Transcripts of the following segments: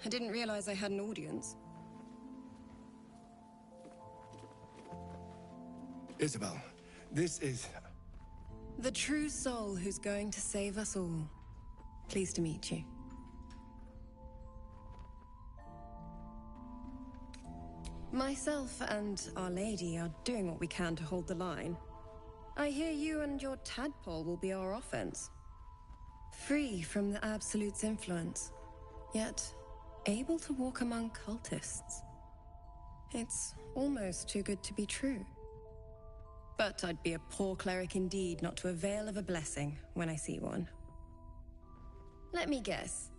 I didn't realize I had an audience. Isabel, this is... The true soul who's going to save us all. Pleased to meet you. Myself and Our Lady are doing what we can to hold the line. I hear you and your tadpole will be our offense. Free from the Absolute's influence, yet able to walk among cultists. It's almost too good to be true. But I'd be a poor cleric indeed not to avail of a blessing when I see one. Let me guess.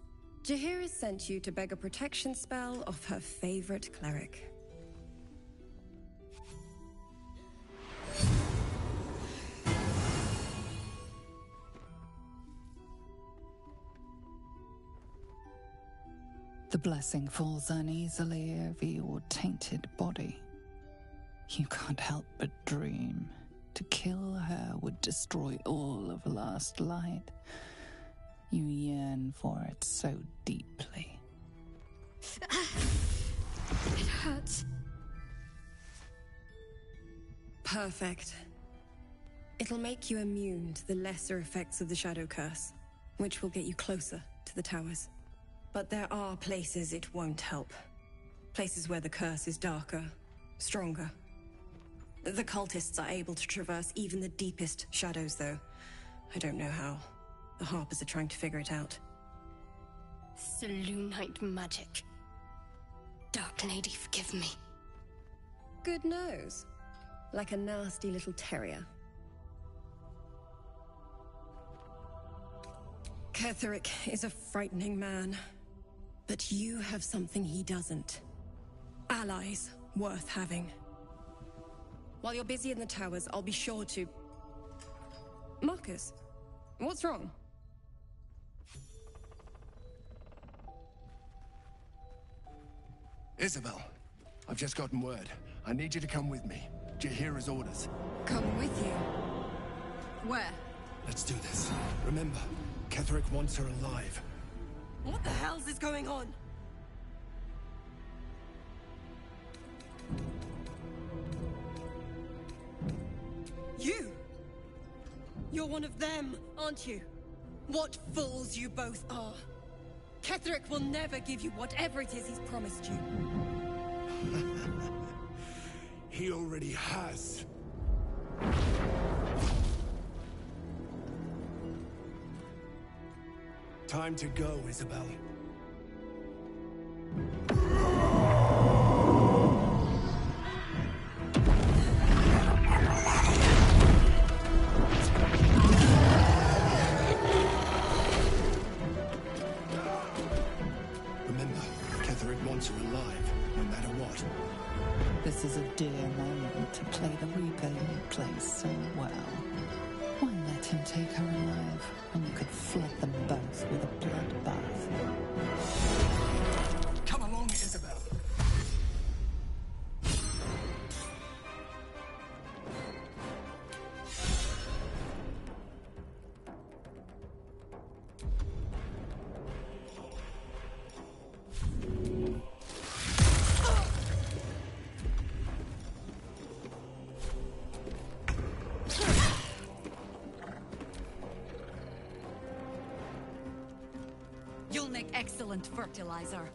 Jaheira's sent you to beg a protection spell off her favorite cleric. The blessing falls uneasily over your tainted body. You can't help but dream. To kill her would destroy all of last light. You yearn for it so deeply. It hurts. Perfect. It'll make you immune to the lesser effects of the Shadow Curse, which will get you closer to the towers. But there are places it won't help. Places where the curse is darker, stronger. The cultists are able to traverse even the deepest shadows, though. I don't know how. The Harpers are trying to figure it out. Selûnite magic. Dark Lady, forgive me. Good nose. Like a nasty little terrier. Ketheric is a frightening man. But you have something he doesn't. Allies worth having. While you're busy in the towers, I'll be sure to... Marcus, what's wrong? Isabel, I've just gotten word. I need you to come with me. Jaheira's orders. Come with you? Where? Let's do this. Remember, Ketheric wants her alive. What the hell's is going on? You! You're one of them, aren't you? What fools you both are. Ketheric will never give you whatever it is he's promised you. He already has. Time to go, Isabel. Remember, Ketheric wants her alive, no matter what. This is a dear moment to play the Reaper you play so well. Why let him take her alive when you could flood them both with a bloodbath? Come along, Isabel. You'll make excellent fertilizer.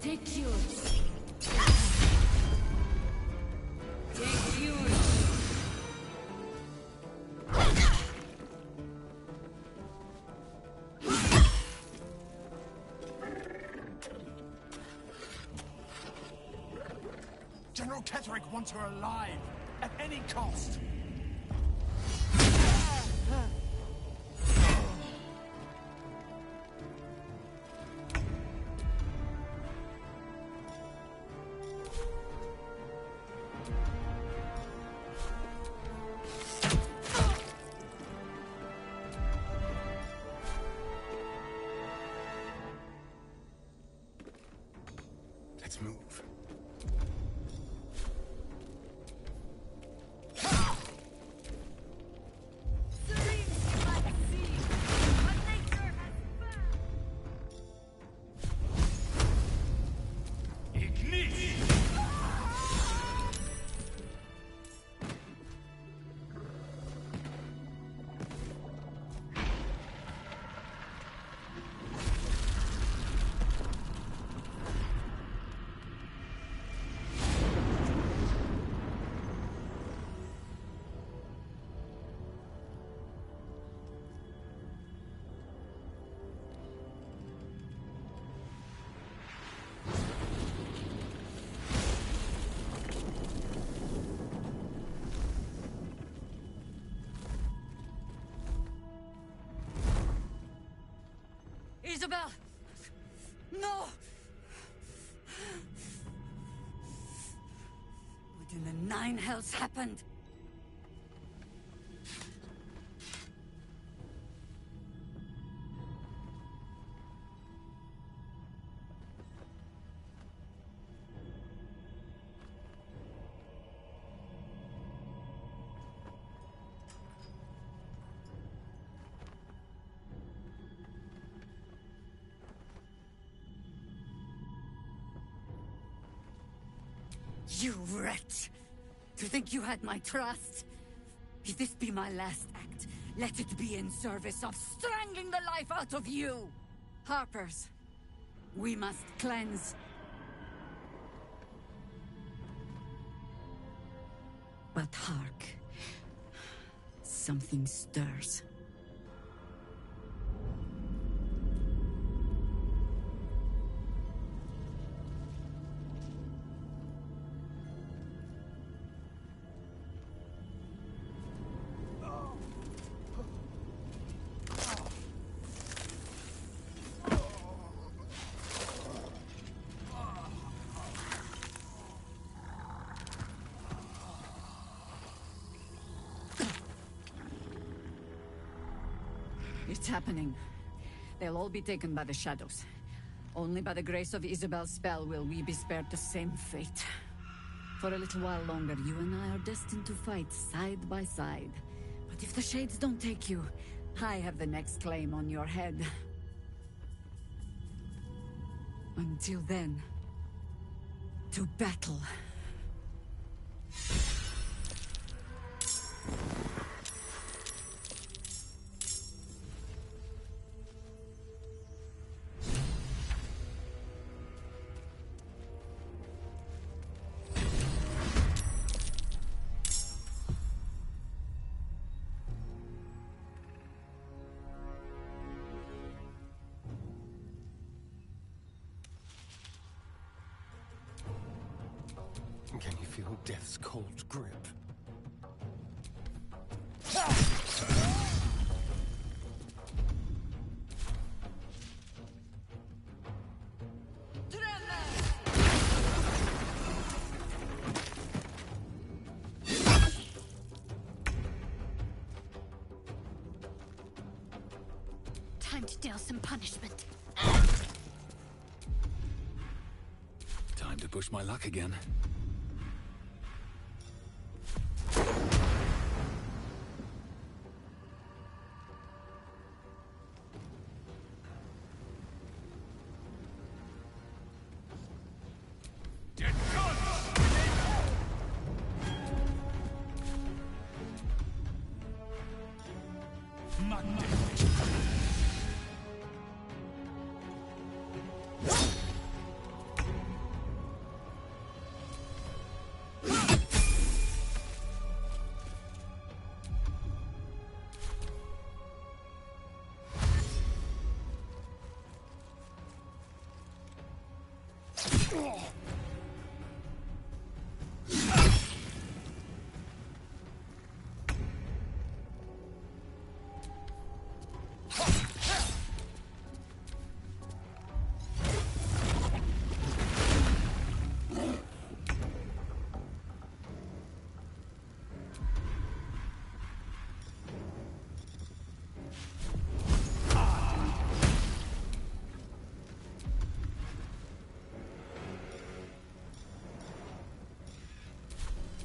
Take yours. Take yours. General Ketterick wants her alive, at any cost. Let's move. Isabel! No! What in the nine hells happened? You wretch! To think you had my trust? If this be my last act, let it be in service of strangling the life out of you! Harpers, we must cleanse. But hark. Something stirs. It's happening. They'll all be taken by the shadows. Only by the grace of Isabel's spell will we be spared the same fate. For a little while longer, you and I are destined to fight side by side. But if the Shades don't take you, I have the next claim on your head. Until then, to battle. Can you feel death's cold grip? Time to deal some punishment. Time to push my luck again.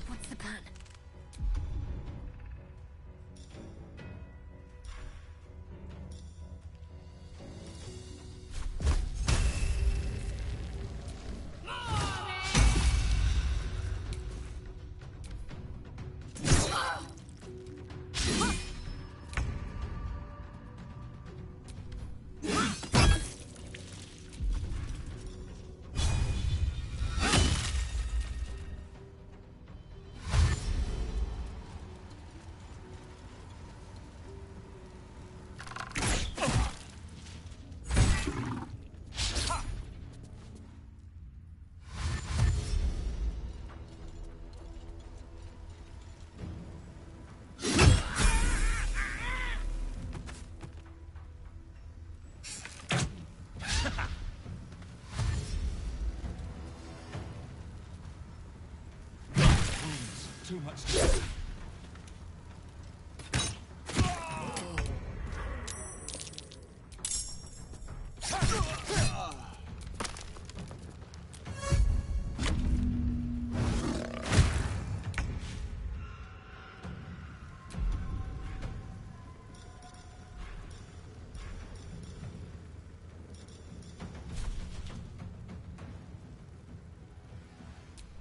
What's the plan? Too much to do.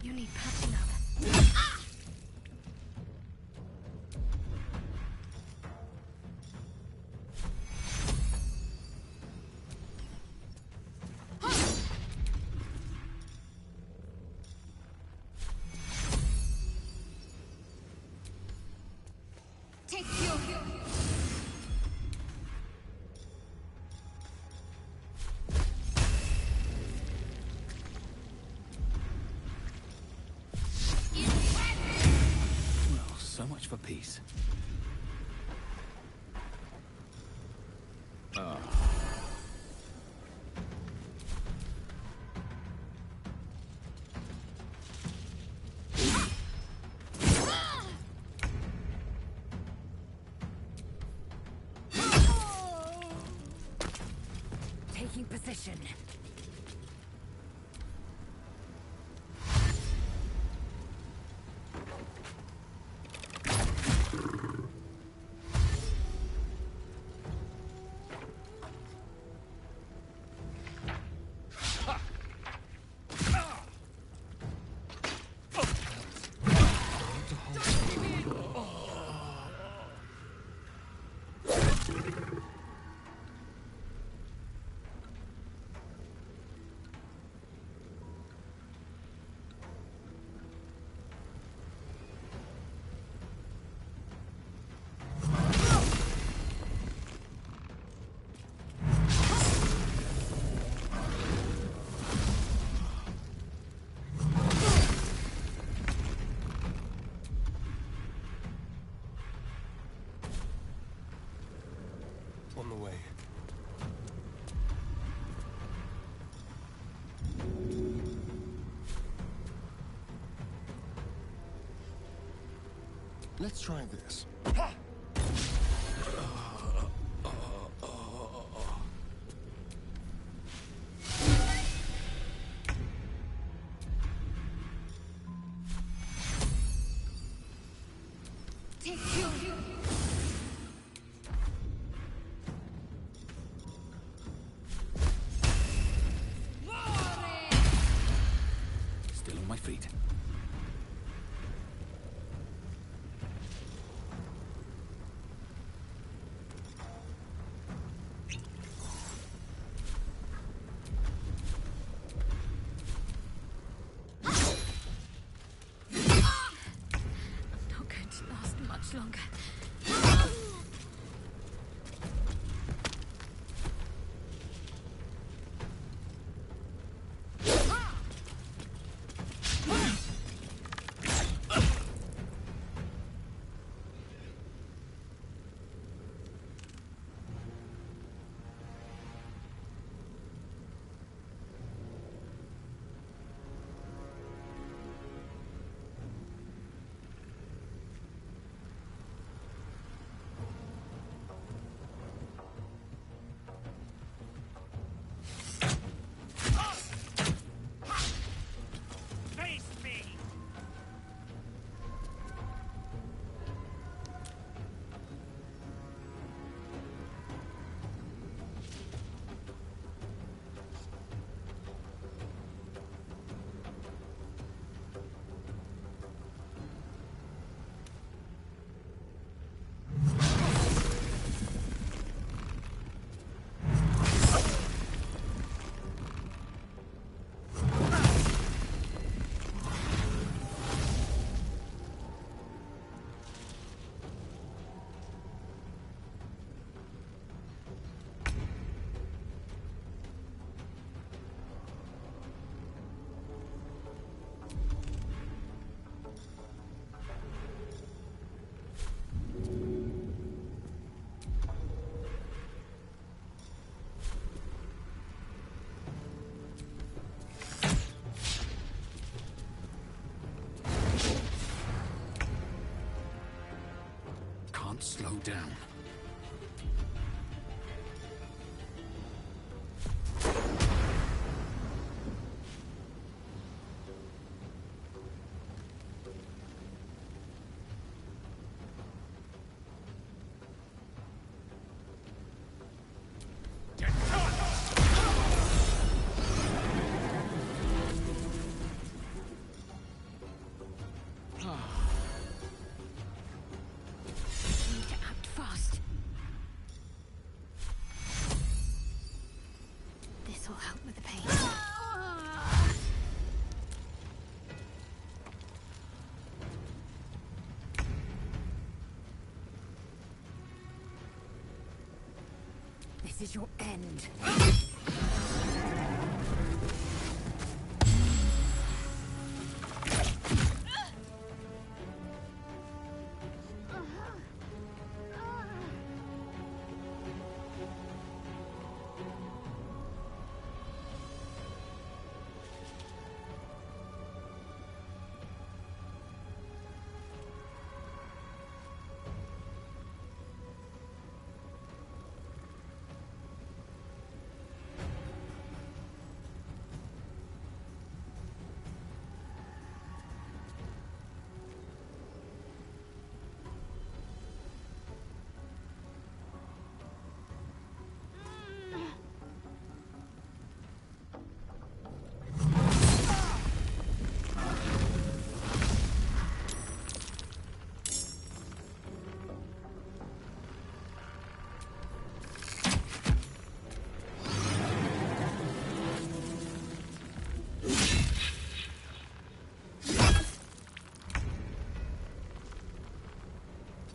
You need patching up. Take you. Well, so much for peace. Taking position. On the way. Let's try this. Take you. Still on my feet. Not going to last much longer. slow down. Need to act fast. This will help with the pain. This is your end.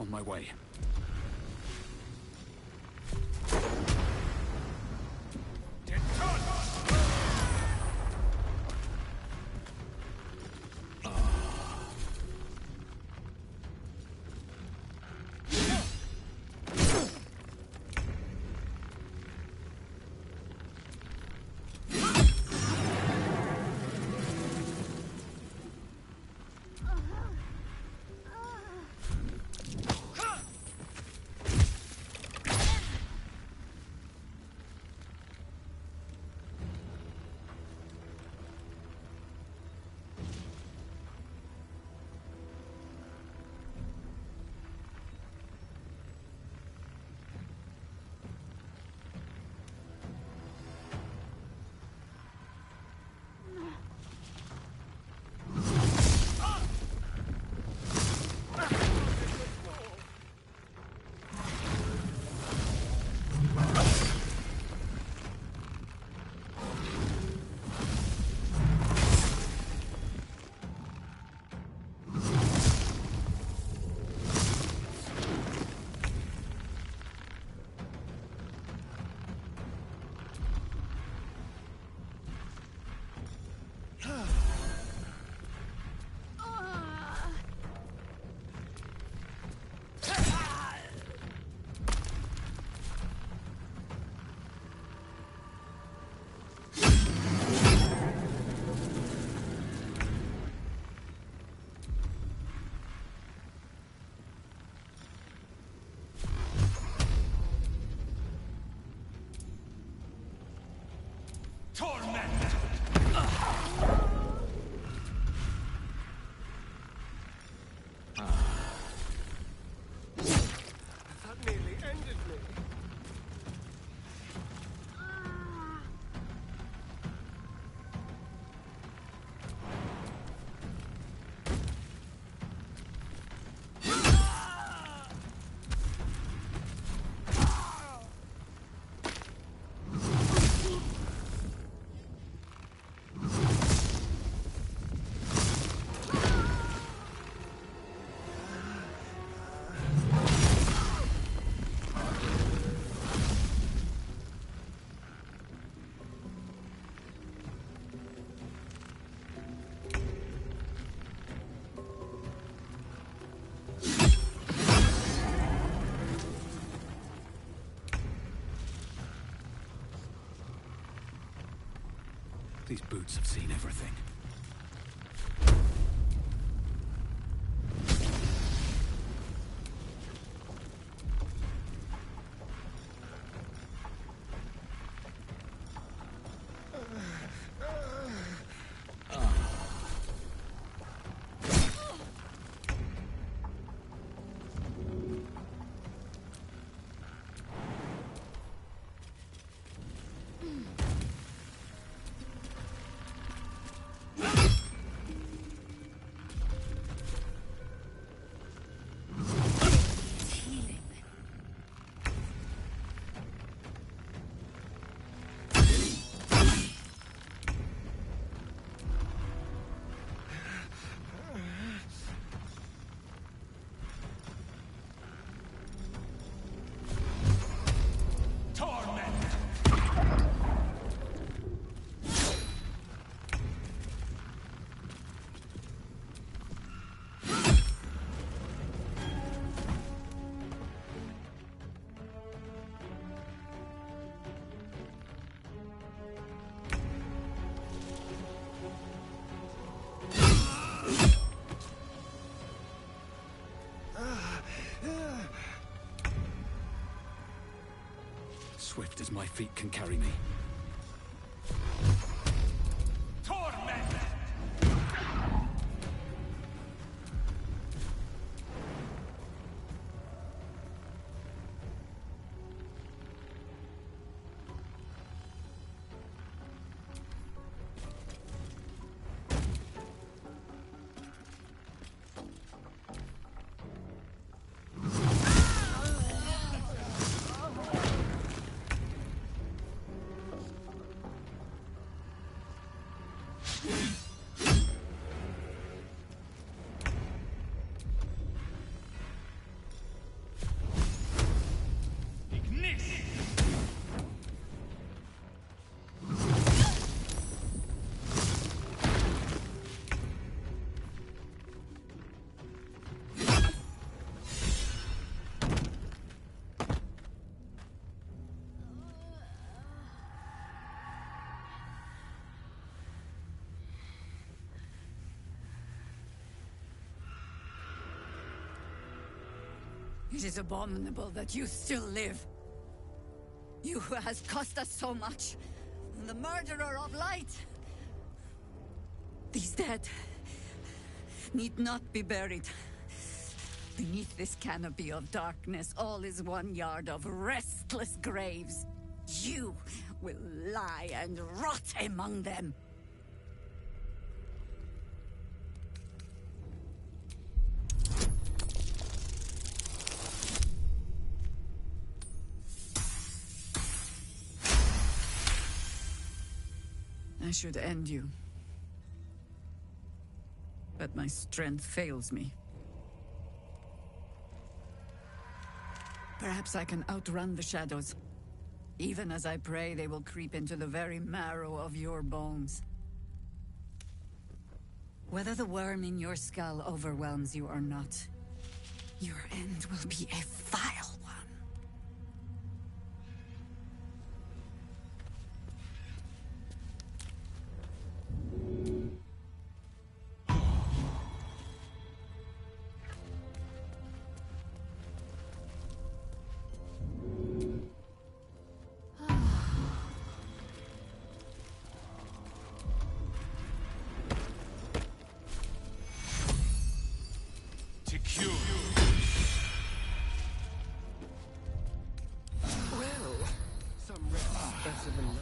On my way. That nearly ended me. These boots have seen everything. my feet can carry me. Torment! It is abominable that you still live. You who has cost us so much. The murderer of light. These dead need not be buried. Beneath this canopy of darkness, all is 1 yard of restless graves. You will lie and rot among them. I should end you. But my strength fails me. Perhaps I can outrun the shadows. Even as I pray, they will creep into the very marrow of your bones. Whether the worm in your skull overwhelms you or not, your end will be a vile one.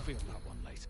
Feel that one later.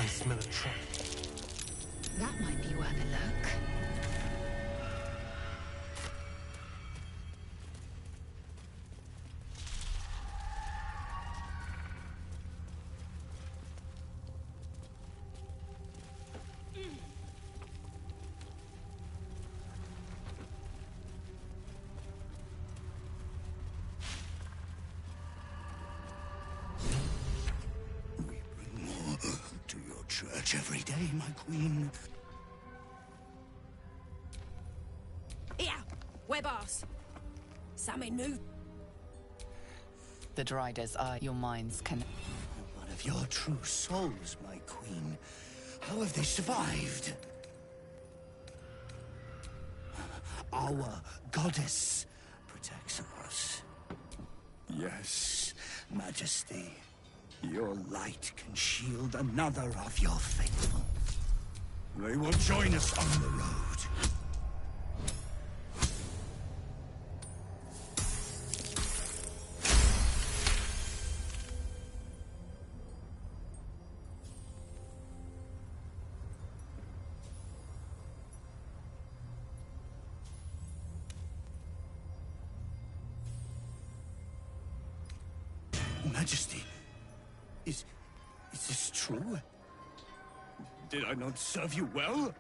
I smell a trap. That might be worth a look. To your church every day, my queen. Yeah, Webars. Something new. The Driders are your mind's One of your true souls, my queen. How have they survived? Our goddess protects us. Yes, Majesty. Your light can shield another of your faithful. They will join us on the road. Majesty, is this true? Did I not serve you well?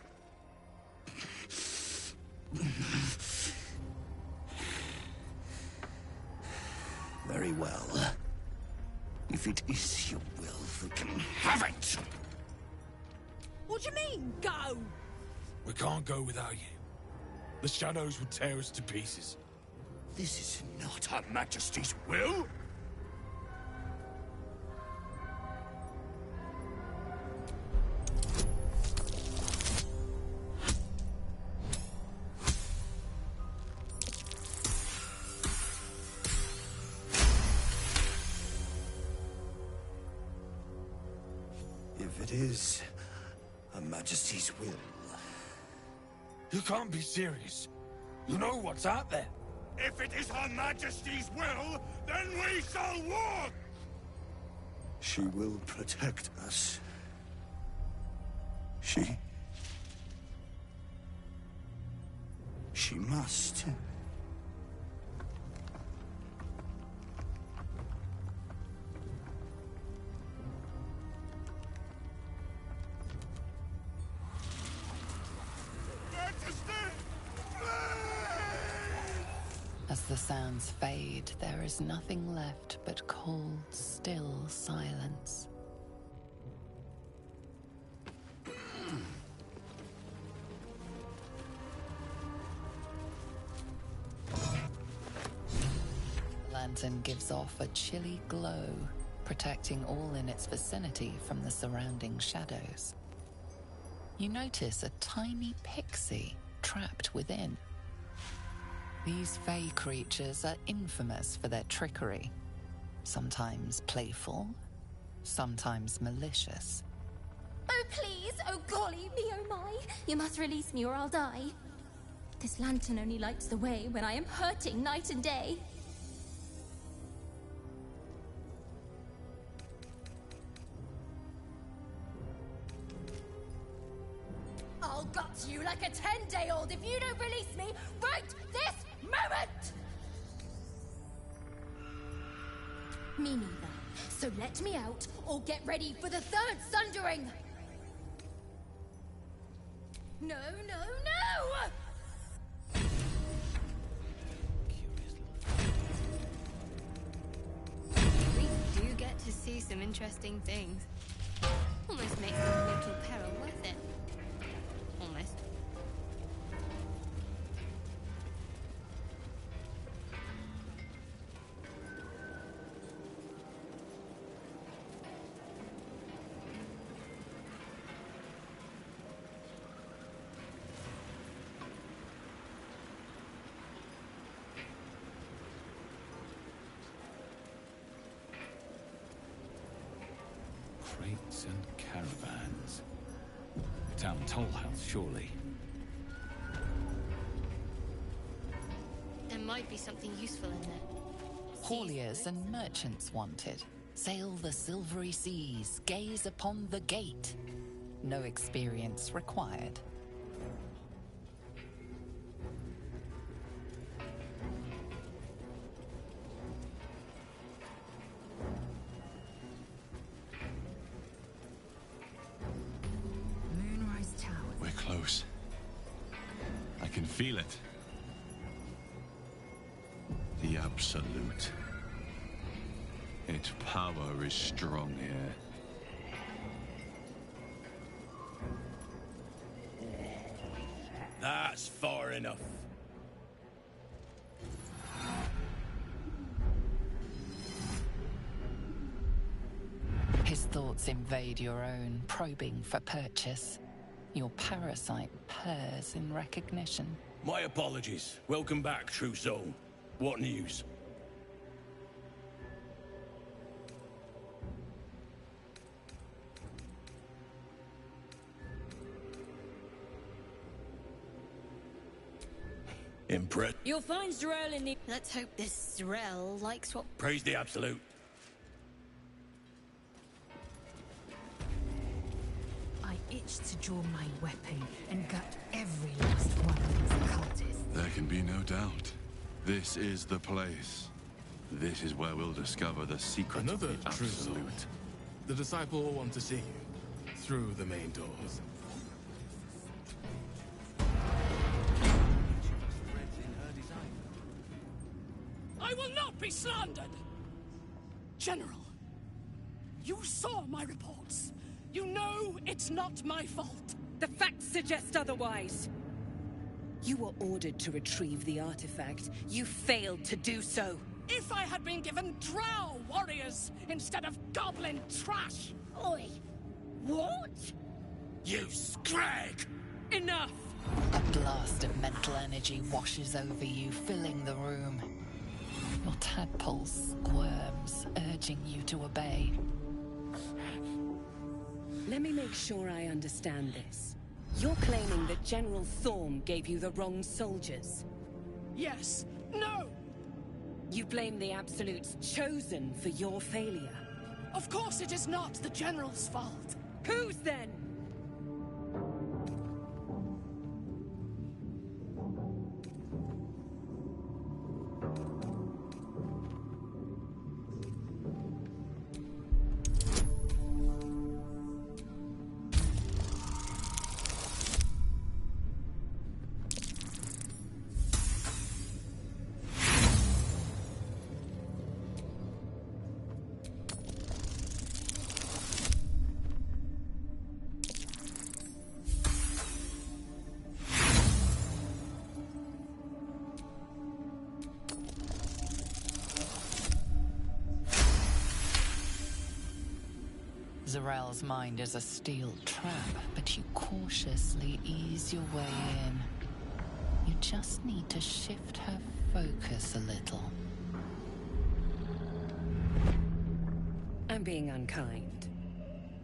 Very well. If it is your will, we can have it! What do you mean, go? We can't go without you. The shadows would tear us to pieces. This is not Her Majesty's will! If it is Her Majesty's will... You can't be serious. You know what's out there. If it is Her Majesty's will, then we shall walk! She will protect us. She must. As the sounds fade, there is nothing left but cold, still silence. The lantern gives off a chilly glow, protecting all in its vicinity from the surrounding shadows. You notice a tiny pixie trapped within. These fey creatures are infamous for their trickery. Sometimes playful, sometimes malicious. Oh, please! Oh, golly me, oh my! You must release me or I'll die. This lantern only lights the way when I am hurting night and day. I'll gut you like a 10-day-old if you don't release me right this moment! Me neither. So let me out, or get ready for the third sundering! No, no, no! We do get to see some interesting things. Almost makes the mortal peril worth it. Almost. Crates and caravans. A town toll house, surely. There might be something useful in there. Hauliers and merchants wanted. Sail the silvery seas, gaze upon the gate. No experience required. Moonrise Tower. We're close. I can feel it. The Absolute. Its power is strong here. That's far enough. His thoughts invade your own, probing for purchase. Your parasite purrs in recognition. My apologies. Welcome back, true soul. What news? Impressed. You'll find Zrel in the... Let's hope this Zrel likes what... Praise the Absolute. I itched to draw my weapon and gut every last one of these cultists. There can be no doubt. This is the place. This is where we'll discover the secret Another of the true soul. Absolute. The disciple will want to see you through the main doors. I will not be slandered! General, you saw my reports. You know it's not my fault. The facts suggest otherwise. You were ordered to retrieve the artifact. You failed to do so. If I had been given drow warriors instead of goblin trash! Oi! What? You scrag! Enough! A blast of mental energy washes over you, filling the room. Your tadpole squirms, urging you to obey. Let me make sure I understand this. You're claiming that General Thorm gave you the wrong soldiers. Yes. No! You blame the Absolute's chosen for your failure. Of course it is not the General's fault. Whose then? Zarel's mind is a steel trap, but you cautiously ease your way in. You just need to shift her focus a little. I'm being unkind.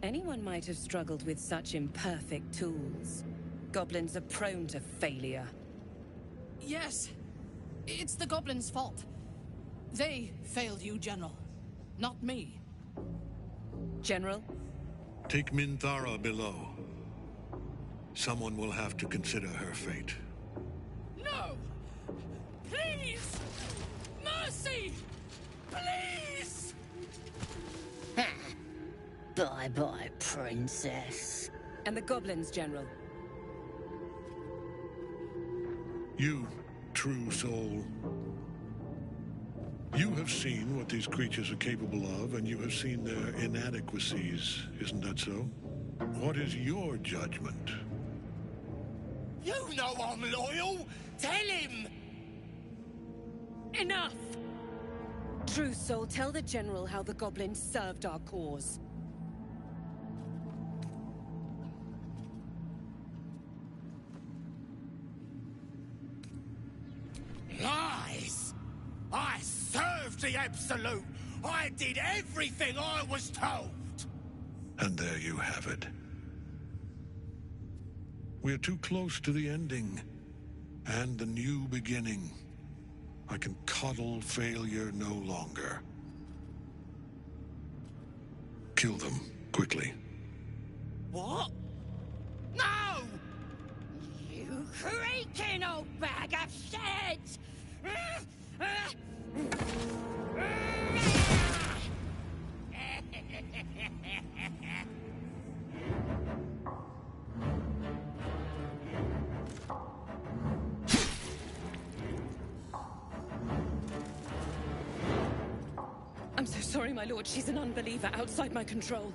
Anyone might have struggled with such imperfect tools. Goblins are prone to failure. Yes. It's the goblins' fault. They failed you, General. Not me. General? Take Minthara below. Someone will have to consider her fate. No! Please! Mercy! Please! Bye-bye, princess. And the goblins, General? You, true soul. You have seen what these creatures are capable of, and you have seen their inadequacies, isn't that so? What is your judgment? You know I'm loyal! Tell him! Enough! True soul, tell the General how the goblins served our cause. Lies! I served the Absolute! I did everything I was told! And there you have it. We're too close to the ending, and the new beginning. I can coddle failure no longer. Kill them, quickly. What? No! You creaking old bag of shit! I'm so sorry, my lord. She's an unbeliever outside my control.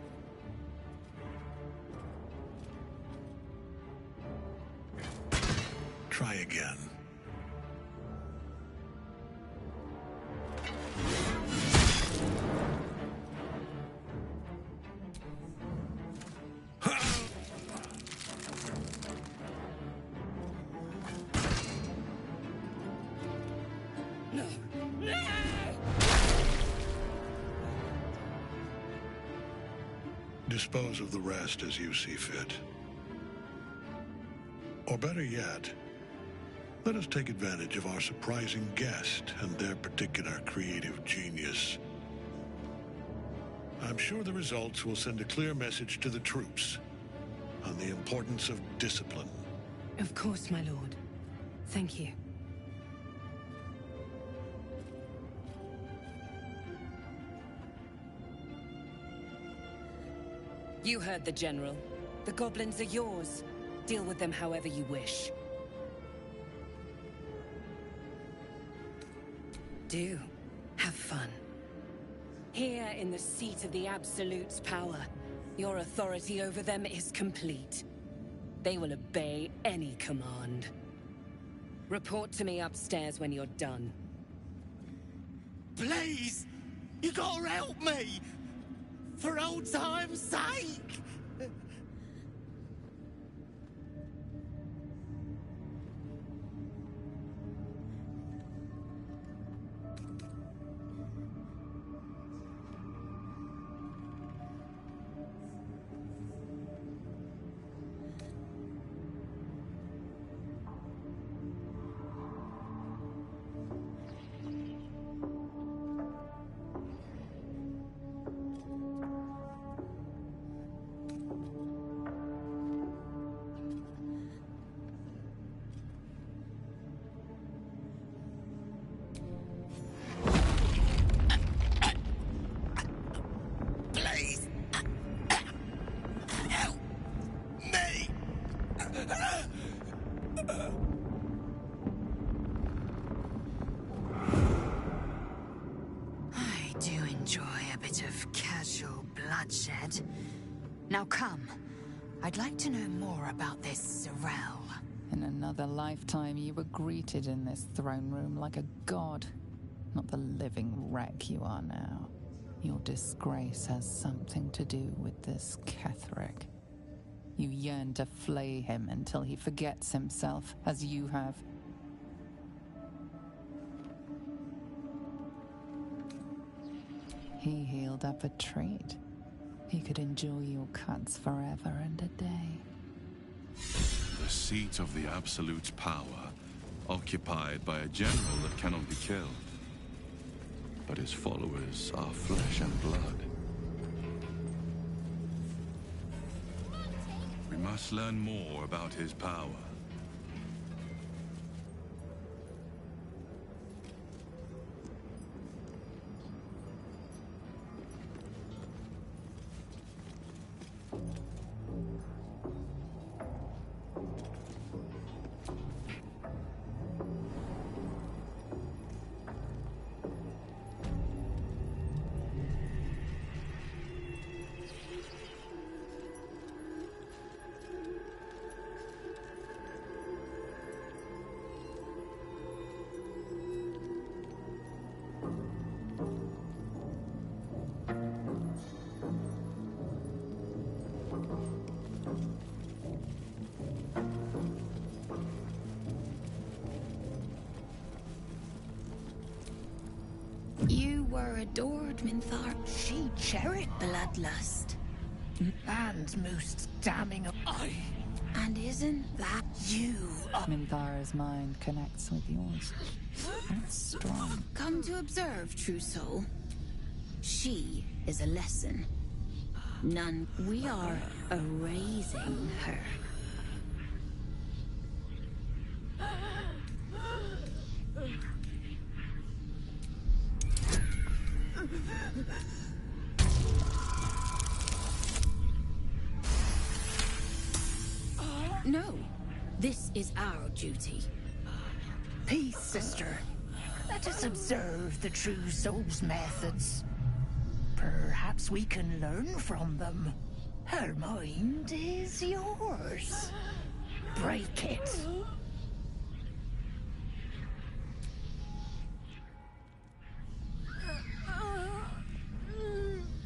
Try again. No! No! Dispose of the rest as you see fit. Or better yet, let us take advantage of our surprising guest and their particular creative genius. I'm sure the results will send a clear message to the troops on the importance of discipline. Of course, my lord. Thank you. You heard the General. The goblins are yours. Deal with them however you wish. Do. Have fun. Here in the seat of the Absolute's power, your authority over them is complete. They will obey any command. Report to me upstairs when you're done. Please! You gotta help me! For old time's sake! I do enjoy a bit of casual bloodshed. Now come. I'd like to know more about this Sorrel. In another lifetime, you were greeted in this throne room like a god, not the living wreck you are now. Your disgrace has something to do with this Ketheric. You yearn to flay him until he forgets himself, as you have. He healed up a treat. He could enjoy your cuts forever and a day. The seat of the Absolute's power, occupied by a general that cannot be killed. But his followers are flesh and blood. We must learn more about his power. You were adored, Minthar. She cherished bloodlust. And most damning of... And isn't that you? Minthar's mind connects with yours. That's strong. Come to observe, true soul. She is a lesson. None. We are erasing her. No, this is our duty. Peace, sister. Let us observe the true soul's methods. Perhaps we can learn from them. Her mind is yours. Break it.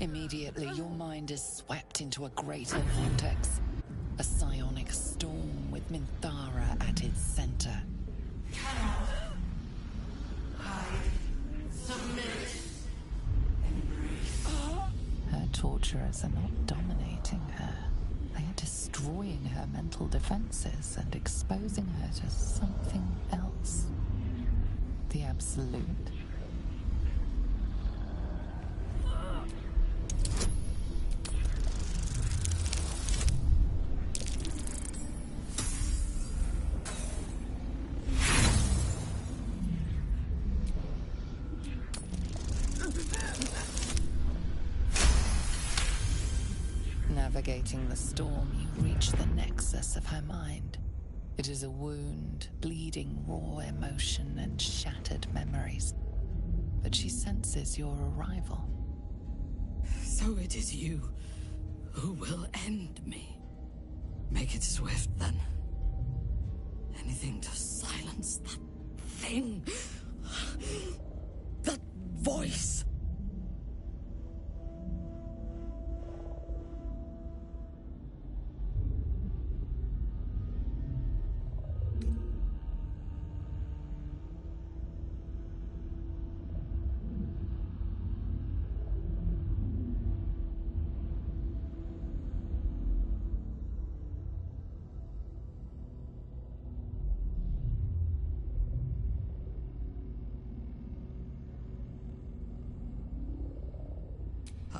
Immediately, your mind is swept into a greater vortex. A psionic storm with Minthara at its center. Her torturers are not dominating her. They are destroying her mental defenses and exposing her to something else. The Absolute. Navigating the storm, you reach the nexus of her mind. It is a wound, bleeding raw emotion and shattered memories. But she senses your arrival. So it is you who will end me. Make it swift, then. Anything to silence that thing. That voice.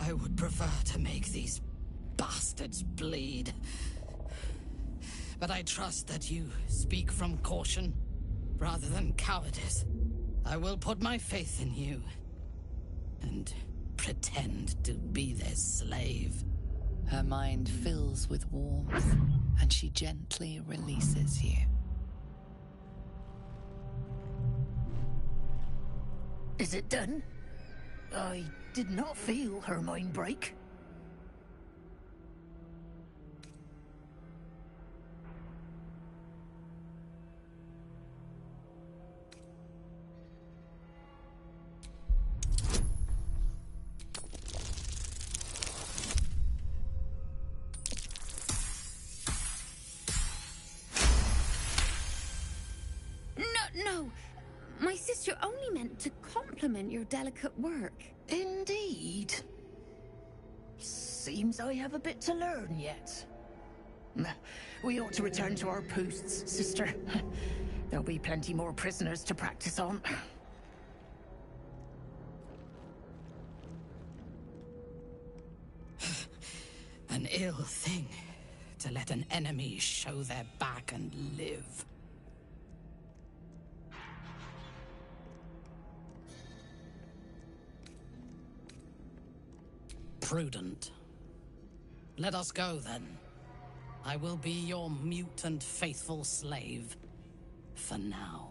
I would prefer to make these bastards bleed. But I trust that you speak from caution rather than cowardice. I will put my faith in you and pretend to be their slave. Her mind fills with warmth, and she gently releases you. Is it done? I did not feel her mind break. No! My sister only meant to compliment your delicate work. Indeed. Seems I have a bit to learn yet. We ought to return to our posts, sister. There'll be plenty more prisoners to practice on. An ill thing to let an enemy show their back and live. Prudent. Let us go, then. I will be your mute and faithful slave. For now.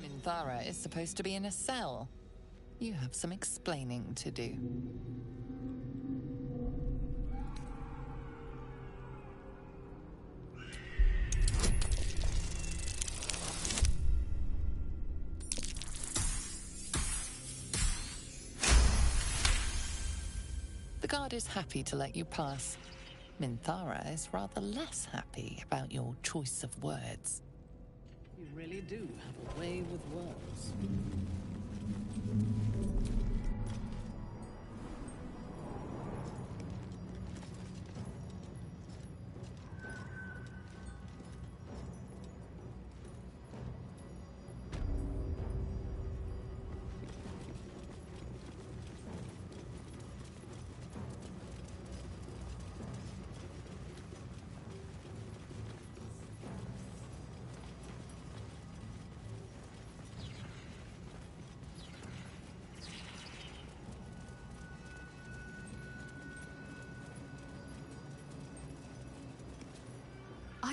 Minthara is supposed to be in a cell. You have some explaining to do. The guard is happy to let you pass. Minthara is rather less happy about your choice of words. You really do have a way with words.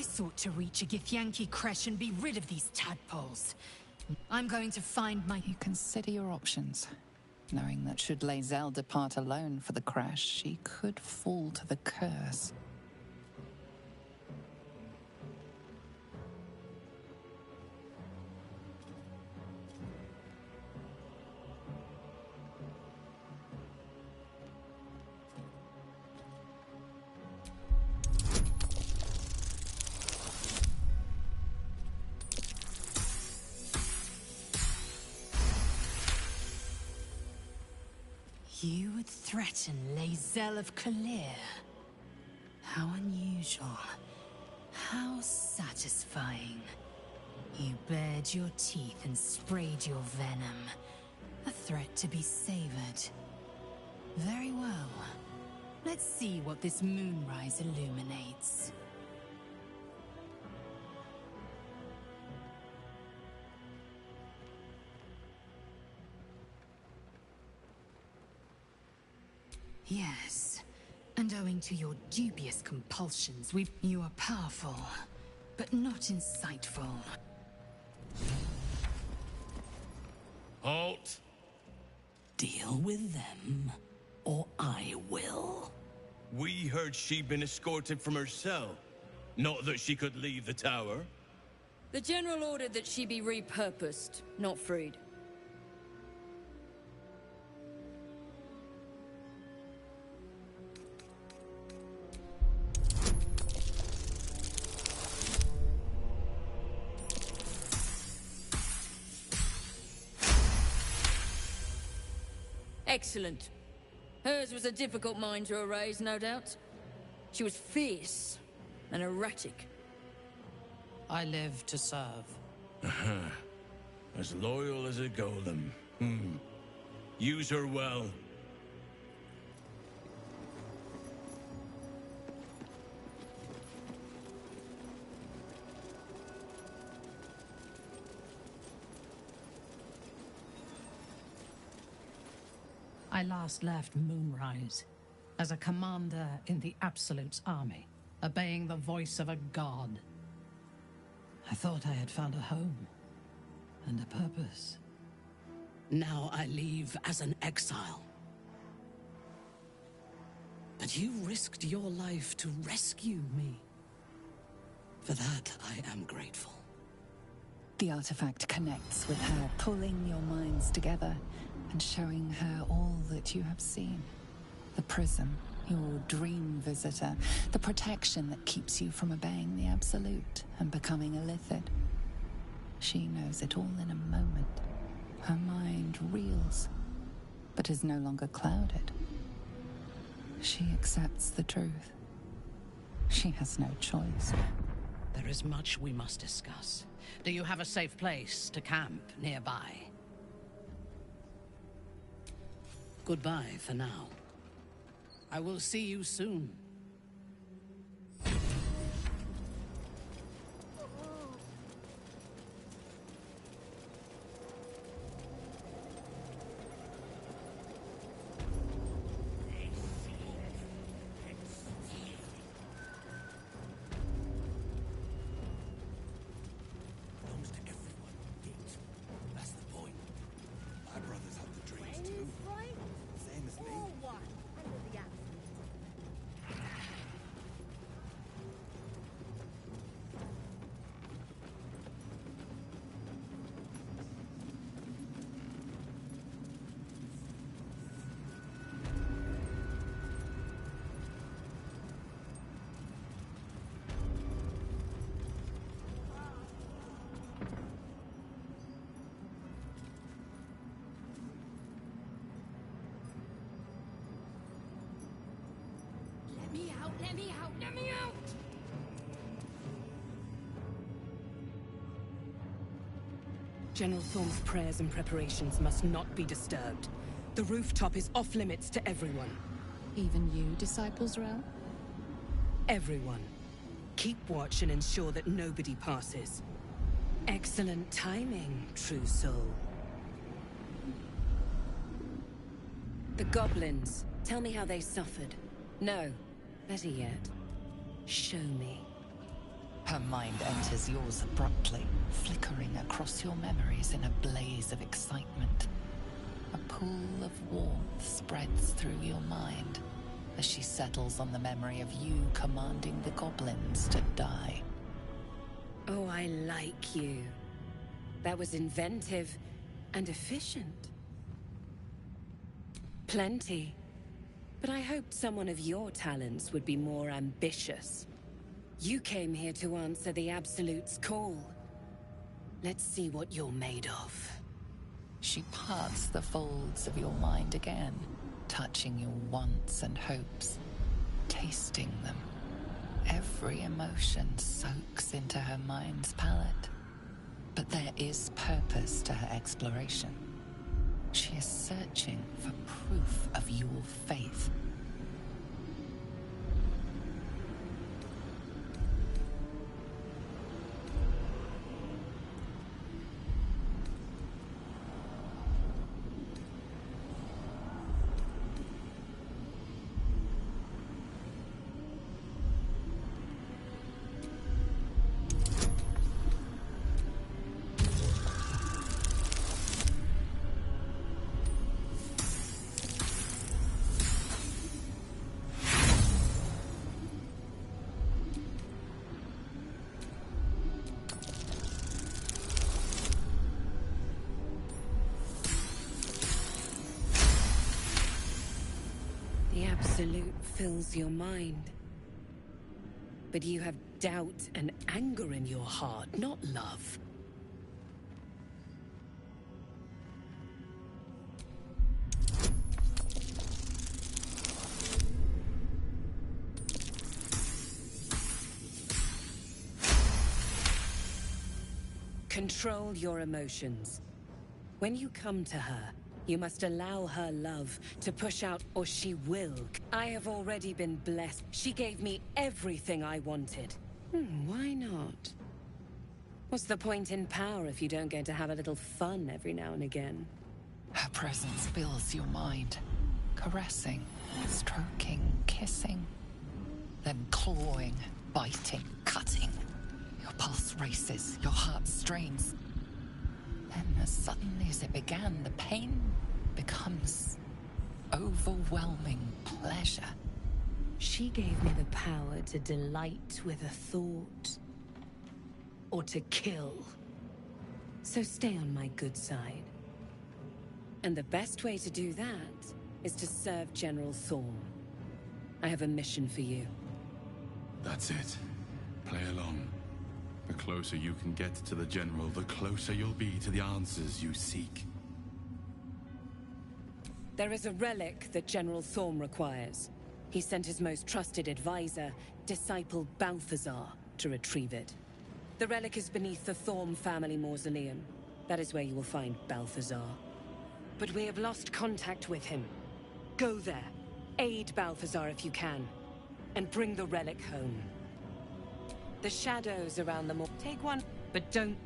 I sought to reach a Githyanki creche and be rid of these tadpoles. I'm going to find my... You consider your options, knowing that should Lae'zel depart alone for the crash, she could fall to the curse. You would threaten Lae'zel of Kalir. How unusual. How satisfying. You bared your teeth and sprayed your venom. A threat to be savored. Very well. Let's see what this moonrise illuminates. Yes, and owing to your dubious compulsions, you are powerful, but not insightful. Halt! Deal with them, or I will. We heard she'd been escorted from her cell. Not that she could leave the tower. The General ordered that she be repurposed, not freed. Excellent. Hers was a difficult mind to erase, no doubt. She was fierce and erratic. I live to serve. As loyal as a golem. Use her well. I last left Moonrise as a commander in the Absolute's army, obeying the voice of a god. I thought I had found a home and a purpose. Now I leave as an exile. But you risked your life to rescue me. For that, I am grateful. The artifact connects with her, pulling your minds together and showing her all that you have seen. The prism, your dream visitor, the protection that keeps you from obeying the Absolute and becoming a Lithid. She knows it all in a moment. Her mind reels, but is no longer clouded. She accepts the truth. She has no choice. There is much we must discuss. Do you have a safe place to camp nearby? Goodbye for now. I will see you soon. Let me out, let me out, let me out! General Thorm's prayers and preparations must not be disturbed. The rooftop is off limits to everyone. Even you, Disciples Realm? Everyone. Keep watch and ensure that nobody passes. Excellent timing, true soul. The goblins. Tell me how they suffered. No. Better yet, show me. Her mind enters yours abruptly, flickering across your memories in a blaze of excitement. A pool of warmth spreads through your mind as she settles on the memory of you commanding the goblins to die. Oh, I like you. That was inventive and efficient. Plenty. But I hoped someone of your talents would be more ambitious. You came here to answer the Absolute's call. Let's see what you're made of. She parts the folds of your mind again, touching your wants and hopes, tasting them. Every emotion soaks into her mind's palette. But there is purpose to her exploration. She is searching for proof of your faith. The Absolute fills your mind. But you have doubt and anger in your heart, not love. Control your emotions. When you come to her, you must allow her love to push out, or she will. I have already been blessed. She gave me everything I wanted. Why not? What's the point in power if you don't get to have a little fun every now and again? Her presence fills your mind, caressing, stroking, kissing, then clawing, biting, cutting. Your pulse races, your heart strains. Then, as suddenly as it began, the pain becomes overwhelming pleasure. She gave me the power to delight with a thought, or to kill. So stay on my good side. And the best way to do that is to serve General Thorm. I have a mission for you. That's it. Play along. The closer you can get to the General, the closer you'll be to the answers you seek. There is a relic that General Thorm requires. He sent his most trusted advisor, disciple Balthazar, to retrieve it. The relic is beneath the Thorm family mausoleum. That is where you will find Balthazar. But we have lost contact with him. Go there, aid Balthazar if you can, and bring the relic home. The shadows around them will take one, but don't...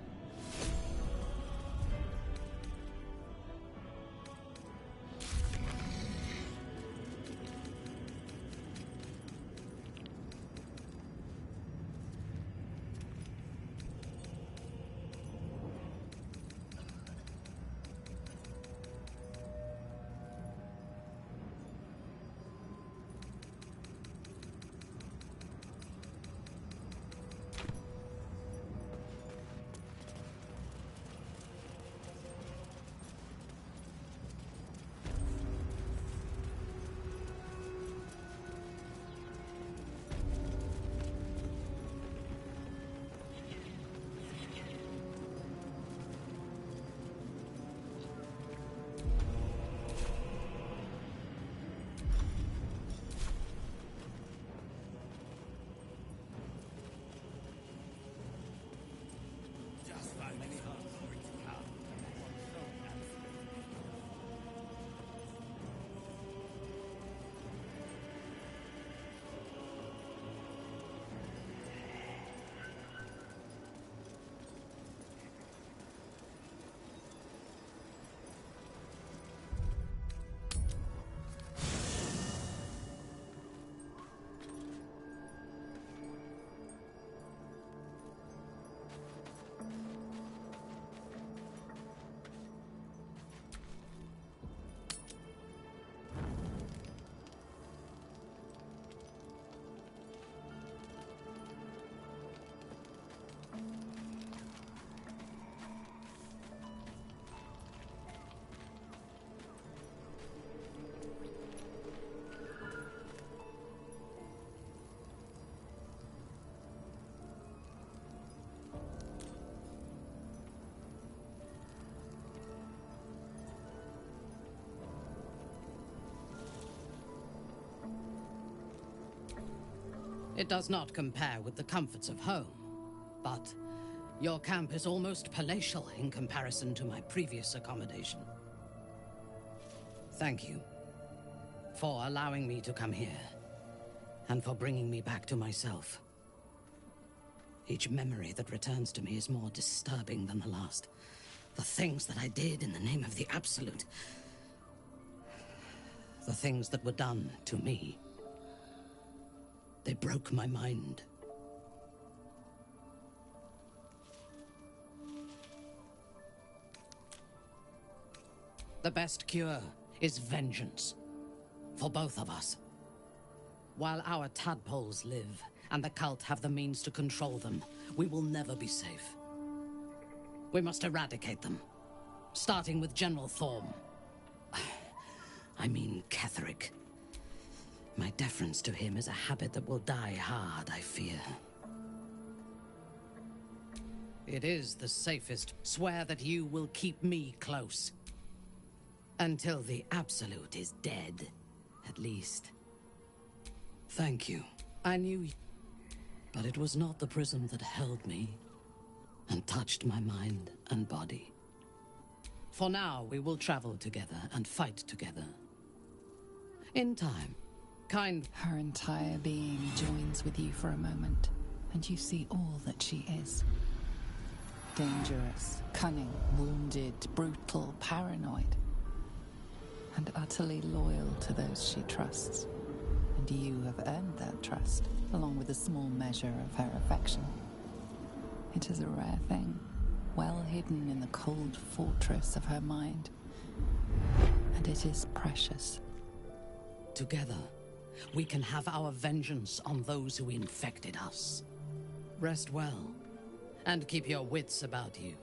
It does not compare with the comforts of home, but your camp is almost palatial in comparison to my previous accommodation. Thank you for allowing me to come here, and for bringing me back to myself. Each memory that returns to me is more disturbing than the last. The things that I did in the name of the Absolute. The things that were done to me. They broke my mind. The best cure is vengeance. For both of us. While our tadpoles live, and the cult have the means to control them, we will never be safe. We must eradicate them. Starting with General Thorm. I mean Ketheric. My deference to him is a habit that will die hard, I fear. It is the safest. Swear that you will keep me close. Until the Absolute is dead, at least. Thank you. I knew, but it was not the prism that held me and touched my mind and body. For now, we will travel together and fight together. In time, Her entire being joins with you for a moment, and you see all that she is. Dangerous, cunning, wounded, brutal, paranoid, and utterly loyal to those she trusts. And you have earned that trust, along with a small measure of her affection. It is a rare thing, well hidden in the cold fortress of her mind. And it is precious. Together, we can have our vengeance on those who infected us. Rest well, and keep your wits about you.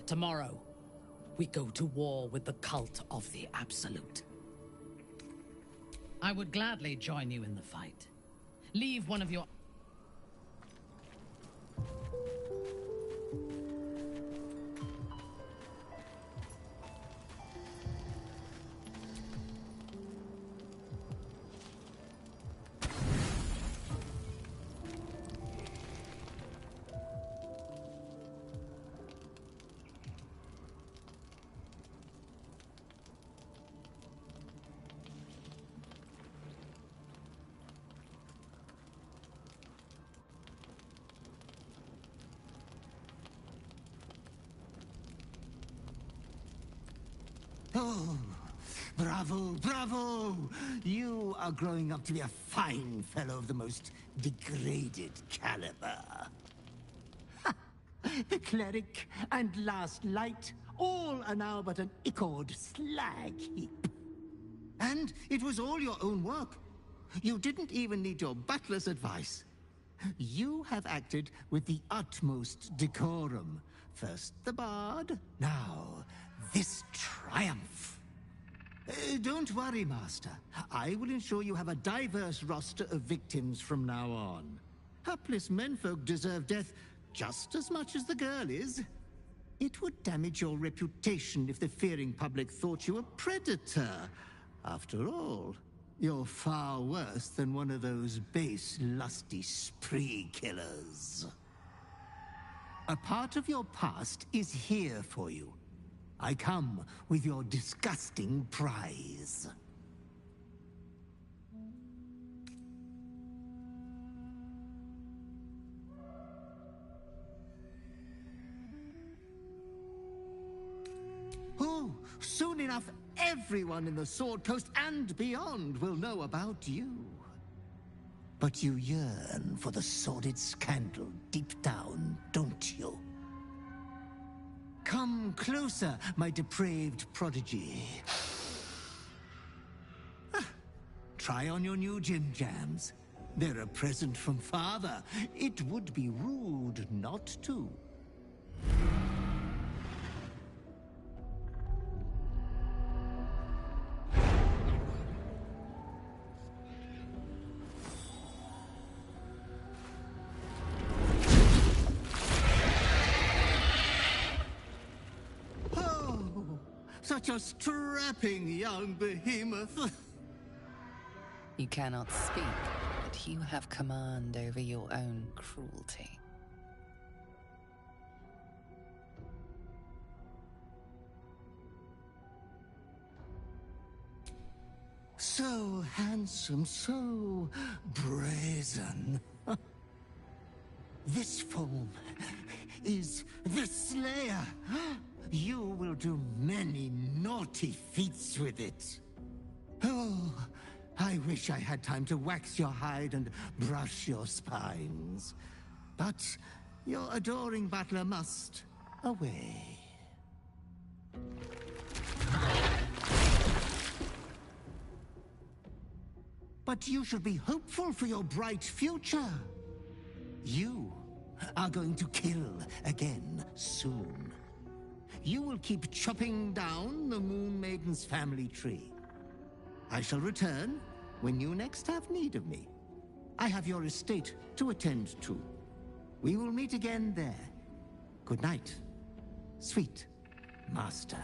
Tomorrow, we go to war with the cult of the Absolute. I would gladly join you in the fight. Leave one of your... Oh, bravo, bravo! You are growing up to be a fine fellow of the most degraded caliber. Ha! The cleric and last light, all are now but an ichord slag heap. And it was all your own work. You didn't even need your butler's advice. You have acted with the utmost decorum. First the bard, now this triumph. Don't worry, Master. I will ensure you have a diverse roster of victims from now on. Hapless menfolk deserve death just as much as the girl is. It would damage your reputation if the fearing public thought you a predator. After all, you're far worse than one of those base, lusty spree killers. A part of your past is here for you. I come with your disgusting prize. Oh, soon enough, everyone in the Sword Coast and beyond will know about you. But you yearn for the sordid scandal deep down, don't you? Come closer, my depraved prodigy. Try on your new gym jams. They're a present from Father. It would be rude not to. Such a strapping young behemoth. You cannot speak, that you have command over your own cruelty. So handsome, so brazen. This form is the Slayer. You will do many naughty feats with it. Oh, I wish I had time to wax your hide and brush your spines. But your adoring butler must away. But you should be hopeful for your bright future. You are going to kill again soon. You will keep chopping down the Moon Maiden's family tree. I shall return when you next have need of me. I have your estate to attend to. We will meet again there. Good night, sweet master.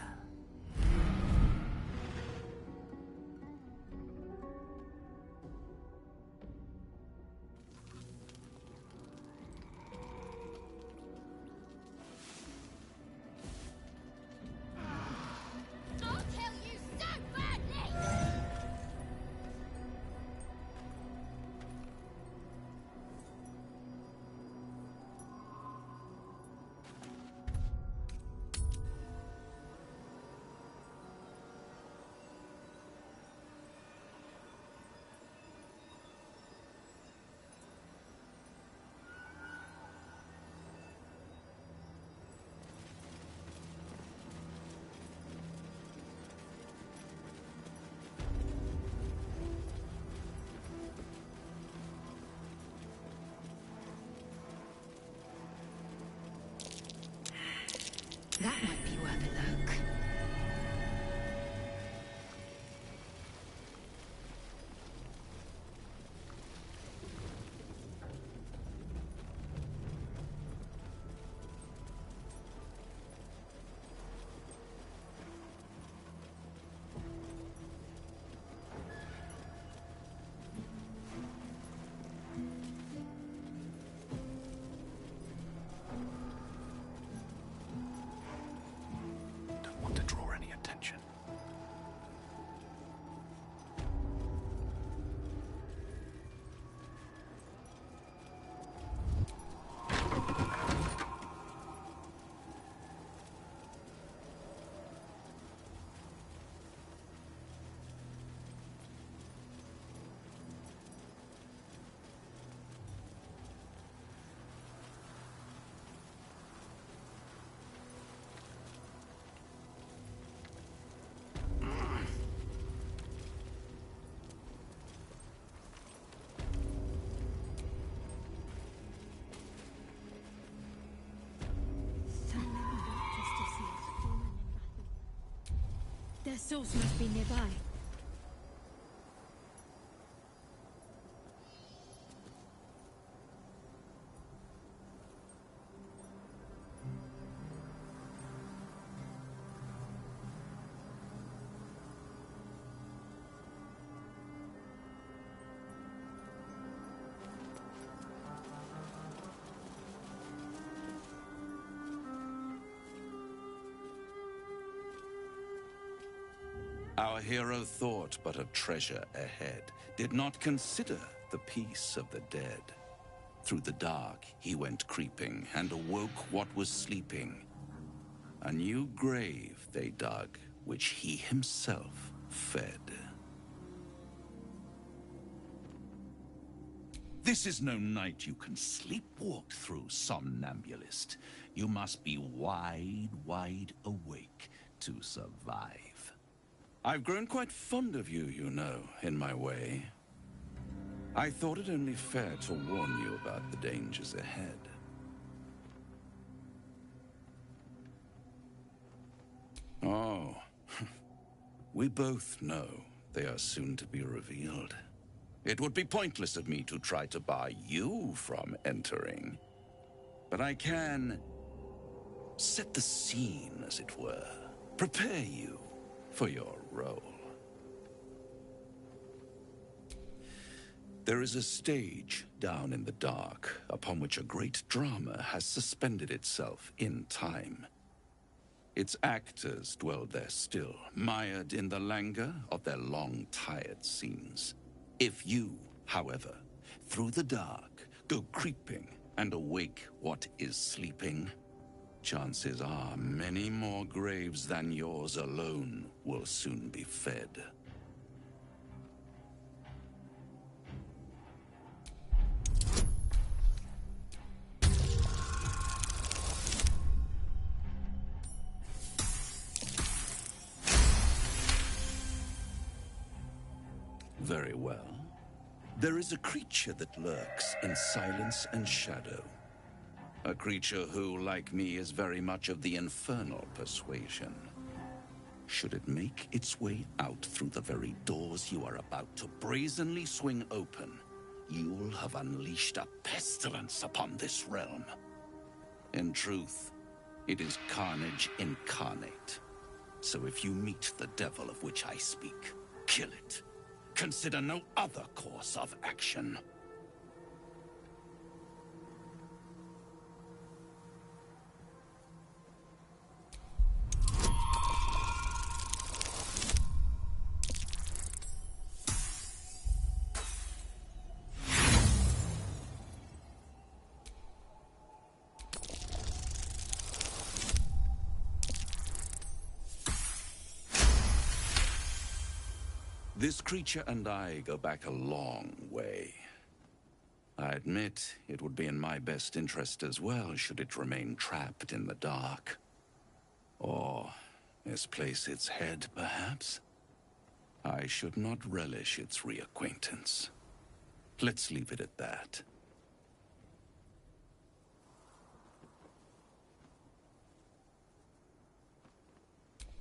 That might be worth a look. Their source must be nearby. Our hero thought but of treasure ahead, did not consider the peace of the dead. Through the dark he went creeping, and awoke what was sleeping. A new grave they dug, which he himself fed. This is no night you can sleepwalk through, somnambulist. You must be wide awake to survive. I've grown quite fond of you, you know, in my way. I thought it only fair to warn you about the dangers ahead. Oh, we both know they are soon to be revealed. It would be pointless of me to try to bar you from entering. But I can set the scene, as it were. Prepare you for your role. There is a stage down in the dark upon which a great drama has suspended itself in time. Its actors dwell there still, mired in the languor of their long, tired scenes. If you, however, through the dark, go creeping and awake what is sleeping, chances are many more graves than yours alone will soon be fed. Very well. There is a creature that lurks in silence and shadow. A creature who, like me, is very much of the infernal persuasion. Should it make its way out through the very doors you are about to brazenly swing open, you'll have unleashed a pestilence upon this realm. In truth, it is carnage incarnate. So if you meet the devil of which I speak, kill it. Consider no other course of action. This creature and I go back a long way. I admit it would be in my best interest as well should it remain trapped in the dark. Or misplace its head, perhaps? I should not relish its reacquaintance. Let's leave it at that.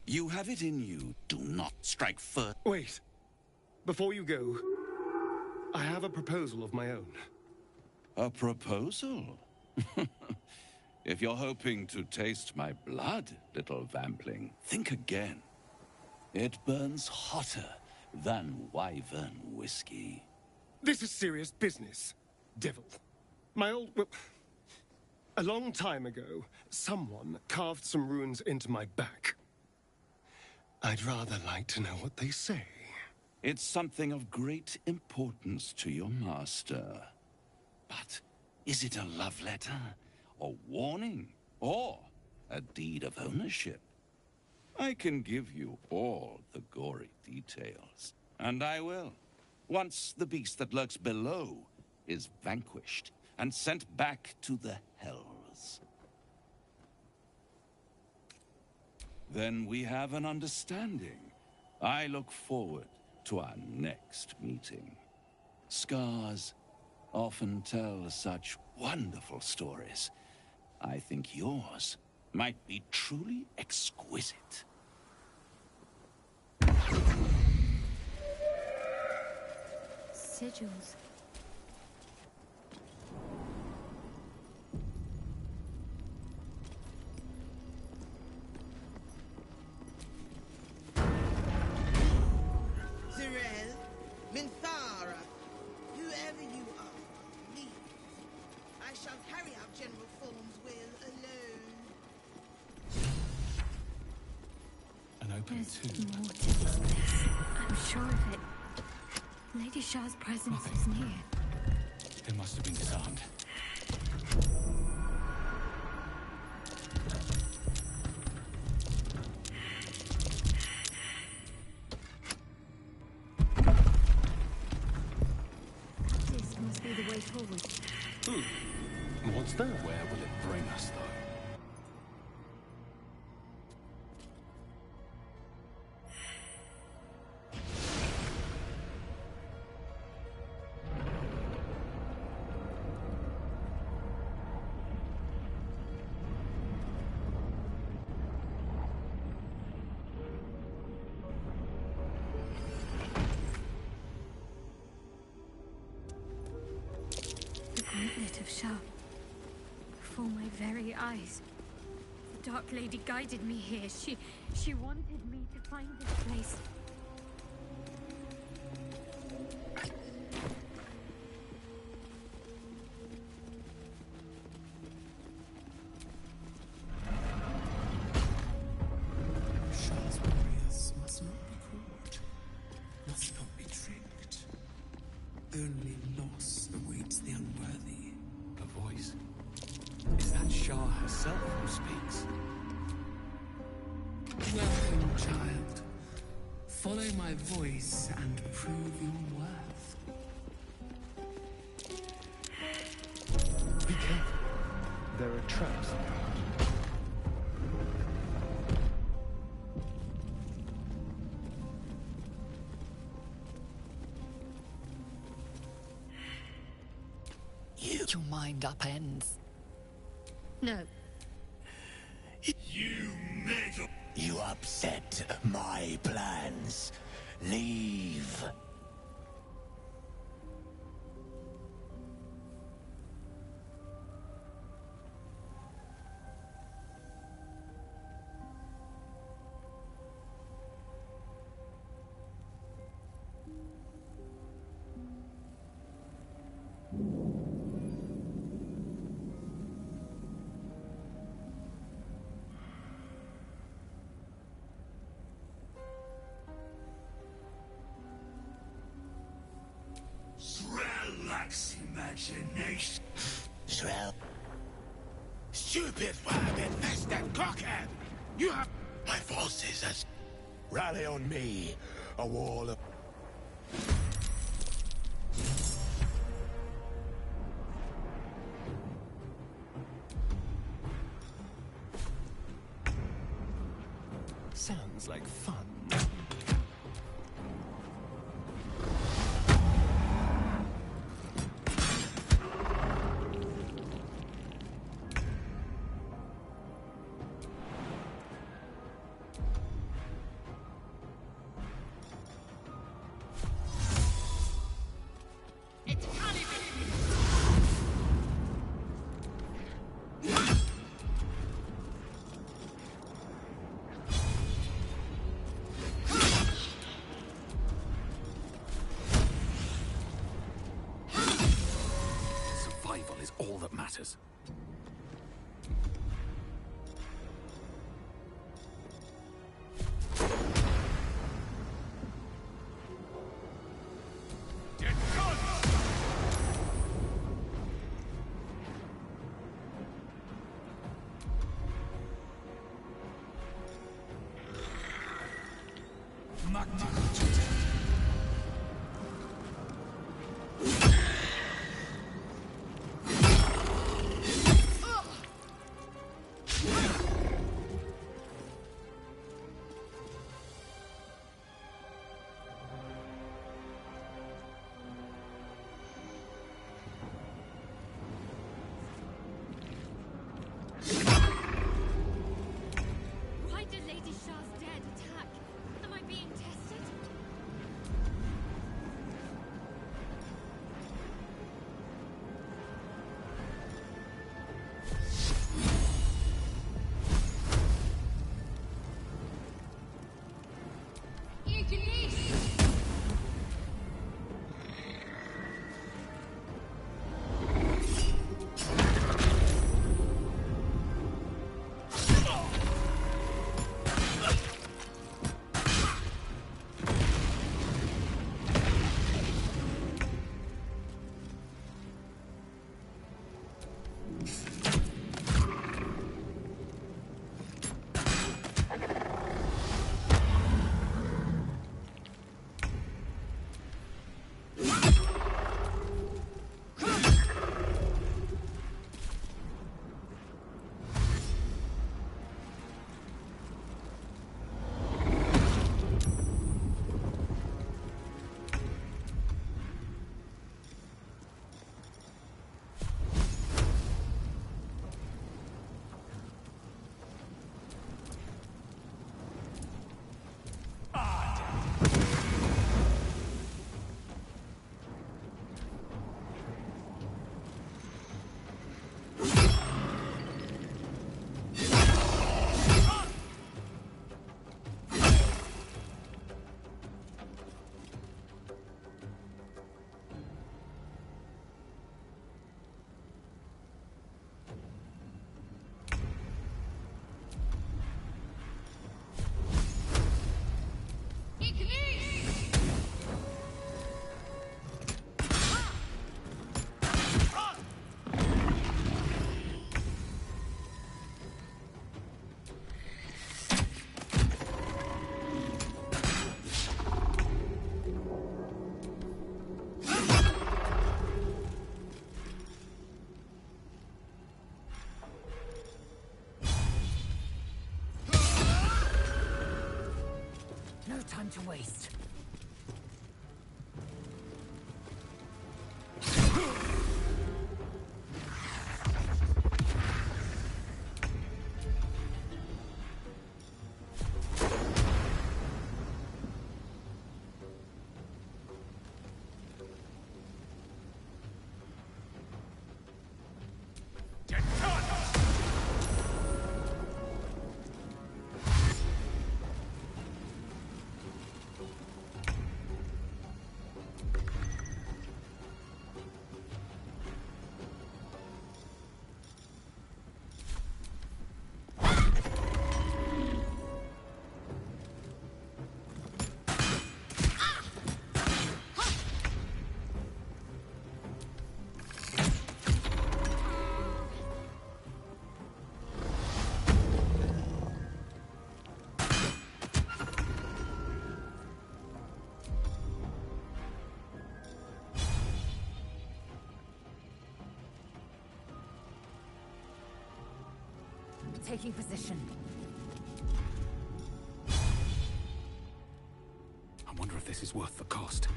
You have it in you. Do not strike first. Wait. Before you go, I have a proposal of my own. A proposal? If you're hoping to taste my blood, little vampling, think again. It burns hotter than wyvern whiskey. This is serious business, devil. Well, a long time ago, someone carved some runes into my back. I'd rather like to know what they say. It's something of great importance to your master. But is it a love letter, a warning, or a deed of ownership? I can give you all the gory details. And I will, once the beast that lurks below is vanquished and sent back to the hells. Then we have an understanding. I look forward to our next meeting. Scars often tell such wonderful stories. I think yours might be truly exquisite. Sigils. Minthara, whoever you are, leave. I shall carry out General Thorn's will alone. An open There's tomb. more to this place. I'm sure of it. Lady Shah's presence is near. It must have been disarmed. This must be the way forward. What's that? Where will it bring us, though? The gauntlet of Shah. Before my very eyes. The Dark Lady guided me here. She wanted me to find this place. Only loss awaits the unworthy. A voice? Is that Shah herself who speaks? Welcome, child. Follow my voice and prove your worth. Be careful. There are traps. Your mind upends. No. You meddle. You upset my plans. Leave. Shrell lacks imagination. Shrell? Stupid wab-infested cockhead! You have... My forces as... Rally on me. A wall of... Sounds like fun. Survival is all that matters. Why did Lady Shah's dead attack? Am I being tested? time to waste. Taking position. I wonder if this is worth the cost.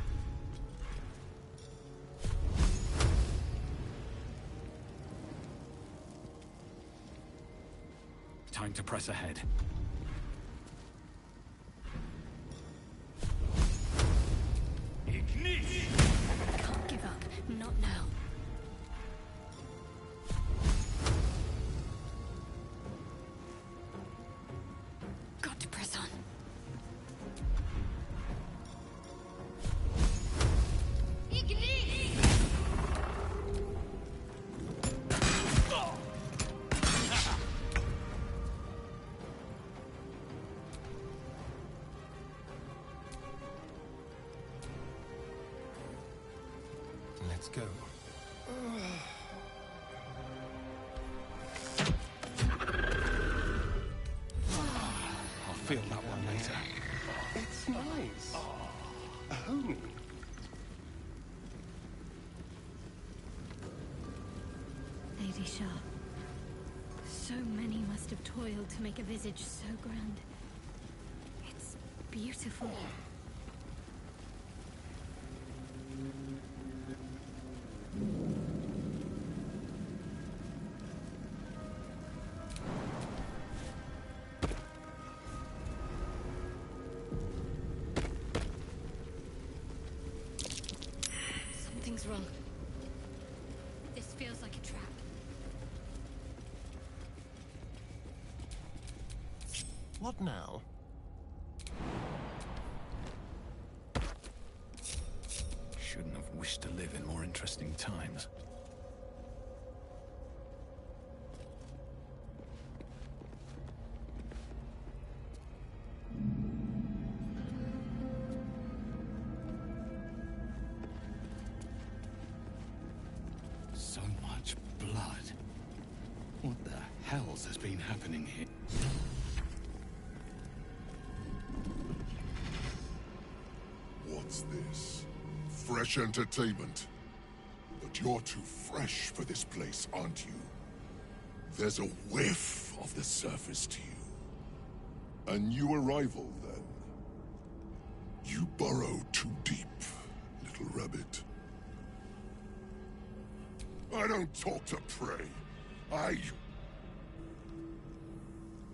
Time to press ahead. Can't give up. Not now. Got to press on. Let's go. I'll feel that one later. It's nice. A homie. Lady Shah. So many must have toiled to make a visage so grand. It's beautiful. Something's wrong. This feels like a trap. What now? Shouldn't have wished to live in more interesting times. So much blood. What the hells has been happening here? What's this? Fresh entertainment? But you're too fresh for this place, aren't you? There's a whiff of the surface to you. A new arrival, then. You burrow too deep, little rabbit. I don't talk to prey.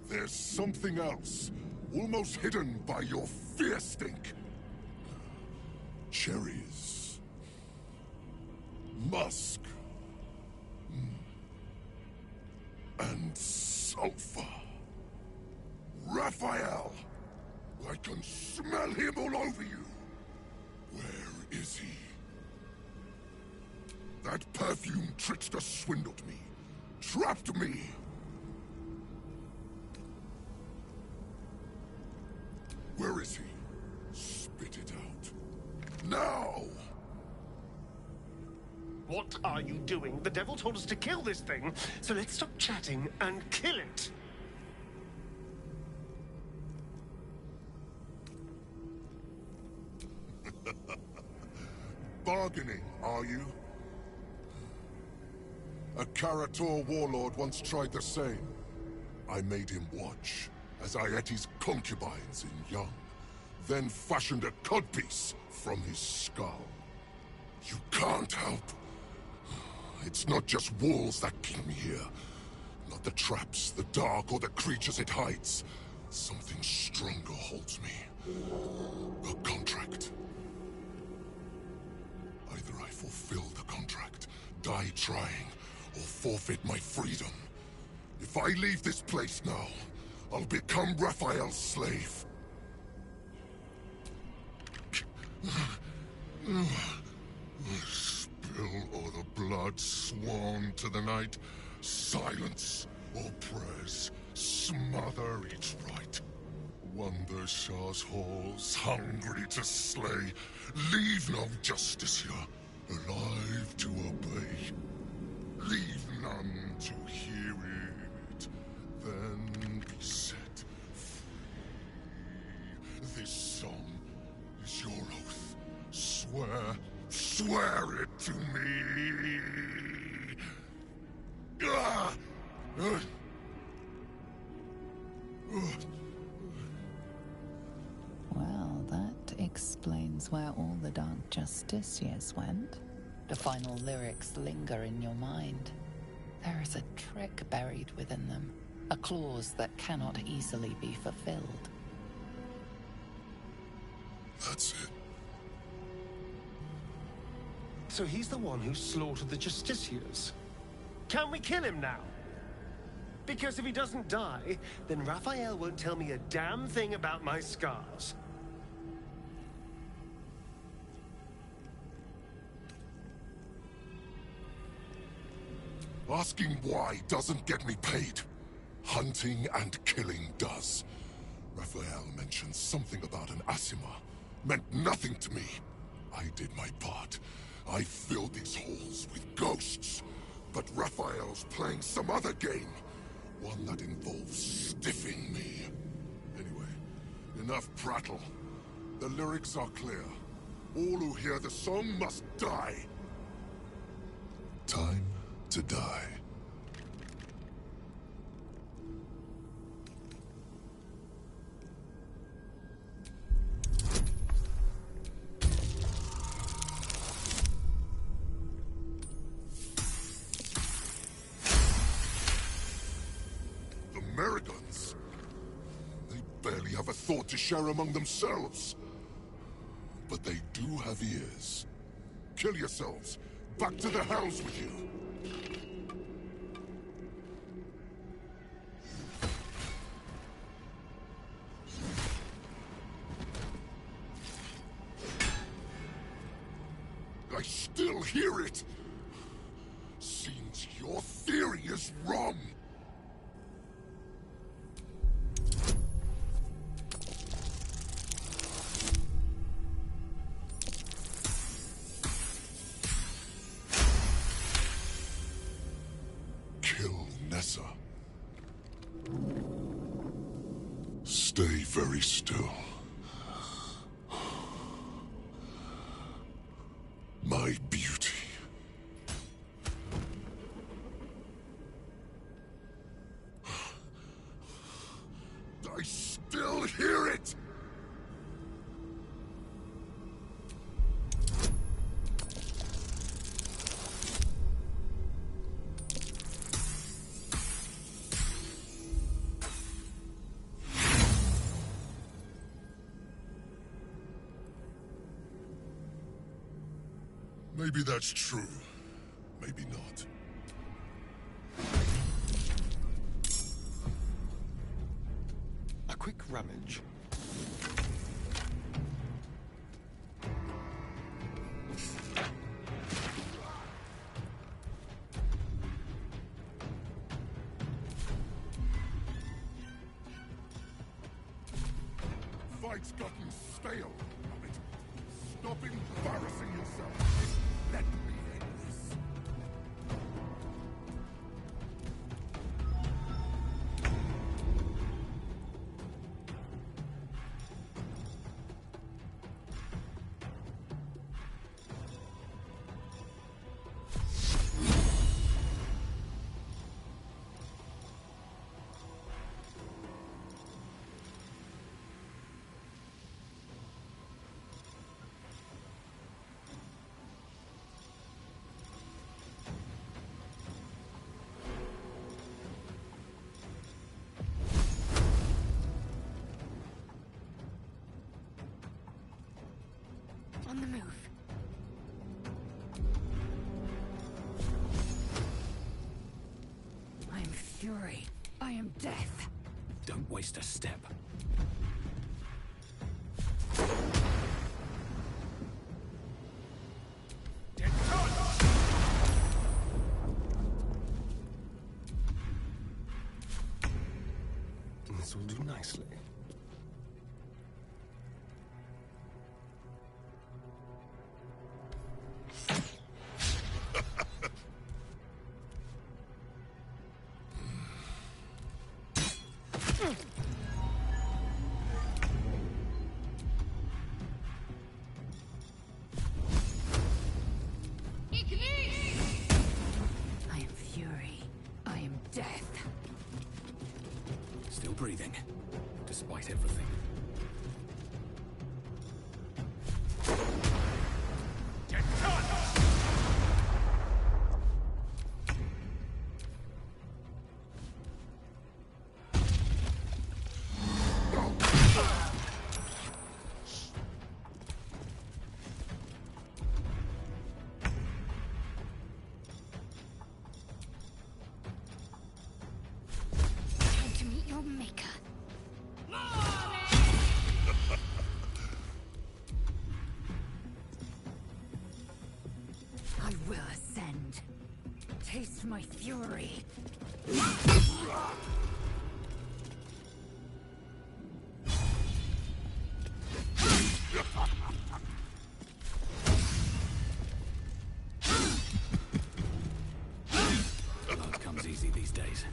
There's something else, almost hidden by your fear stink. Cherries. Musk. And sulfur. Raphael! I can smell him all over you. Where is he? That perfume trickster swindled me. Trapped me. Where is he? Spit it out. Now! What are you doing? The devil told us to kill this thing, so let's stop chatting and kill it. Bargaining, are you? A Karator warlord once tried the same. I made him watch as I ate his concubines in young. then fashioned a codpiece from his skull. You can't help. It's not just walls that keep me here. Not the traps, the dark, or the creatures it hides. Something stronger holds me. A contract. Either I fulfill the contract, die trying, or forfeit my freedom. If I leave this place now, I'll become Raphael's slave. Spill all the blood sworn to the night. Silence all prayers. Smother each right. Wander Shah's halls, hungry to slay. Leave no justice here, alive to obey. Leave none to hear it, then be set free. This song is your oath. Swear it to me. Ah! Well, that explains where all the Dark Justiciars went. The final lyrics linger in your mind. There is a trick buried within them, a clause that cannot easily be fulfilled. That's it. So he's the one who slaughtered the Justiciars. Can we kill him now? Because if he doesn't die, then Raphael won't tell me a damn thing about my scars. Asking why doesn't get me paid. Hunting and killing does. Raphael mentioned something about an Asima. Meant nothing to me. I did my part. I filled these halls with ghosts. But Raphael's playing some other game. One that involves stiffing me. Anyway, enough prattle. The lyrics are clear. All who hear the song must die. Time to die. The Merigons? They barely have a thought to share among themselves. But they do have ears. Kill yourselves. Back to the hells with you. I still hear it. Seems your theory is wrong. Nessa. Stay very still. My beauty. I still hear it! Maybe that's true. Maybe not. A quick rummage. Fight's gotten stale. Stop embarrassing yourself. Let me end this. on the move. I am fury. I am death. Don't waste a step. This will do nicely. I am fury. I am death. Still breathing, despite everything. Time to meet your maker. I will ascend. Taste my fury. Blood comes easy these days.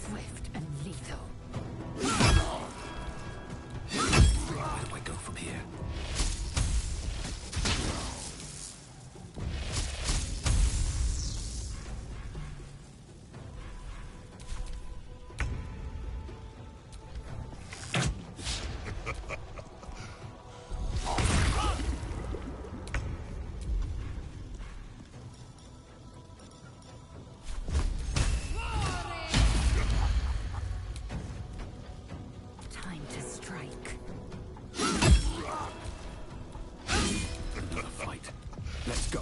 Swift and lethal. Where do I go from here? Time to strike. Another fight. Let's go.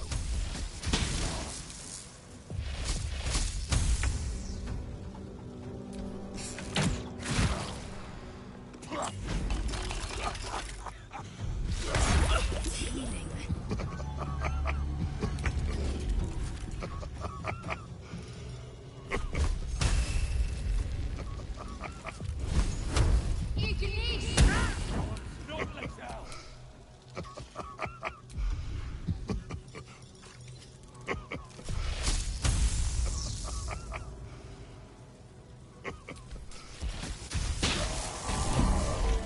Healing.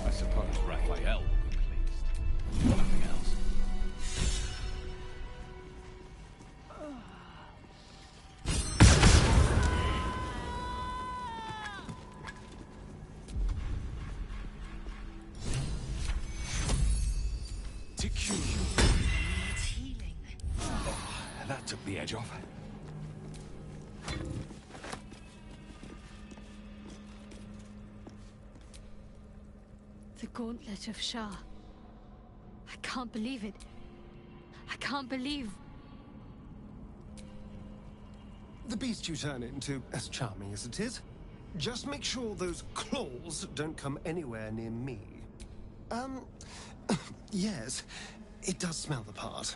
I suppose Raphael will be pleased. Nothing else. Healing. That took the edge off. The Gauntlet of Shah. I can't believe it. I can't believe... The beast you turn into, as charming as it is, just make sure those claws don't come anywhere near me. Yes, it does smell the part.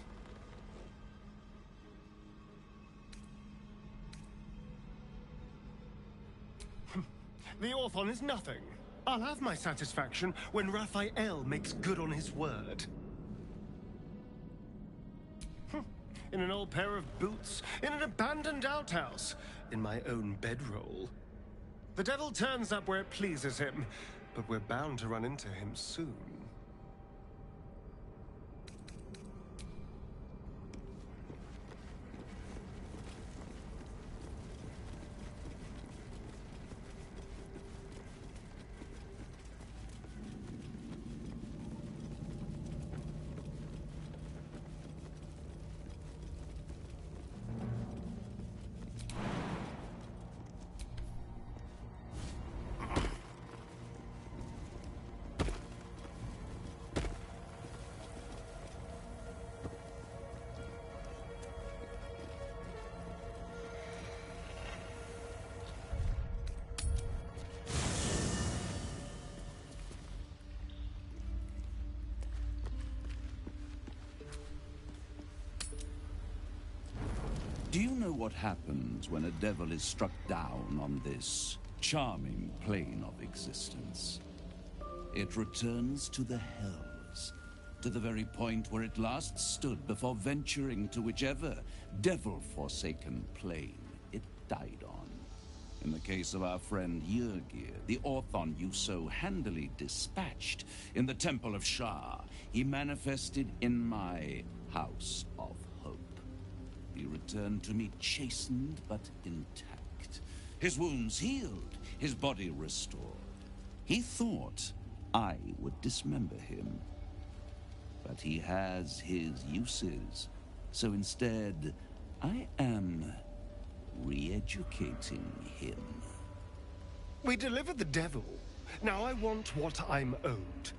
The Orthon is nothing. I'll have my satisfaction when Raphael makes good on his word. In an old pair of boots, in an abandoned outhouse, in my own bedroll. The devil turns up where it pleases him, but we're bound to run into him soon. Do you know what happens when a devil is struck down on this charming plane of existence? It returns to the hells, to the very point where it last stood before venturing to whichever devil-forsaken plane it died on. In the case of our friend Yrgir, the Orthon you so handily dispatched in the Temple of Shah, he manifested in my House of Hope. He returned to me chastened but intact, his wounds healed, his body restored. He thought I would dismember him, but he has his uses, so instead I am re-educating him. We delivered the devil. Now I want what I'm owed.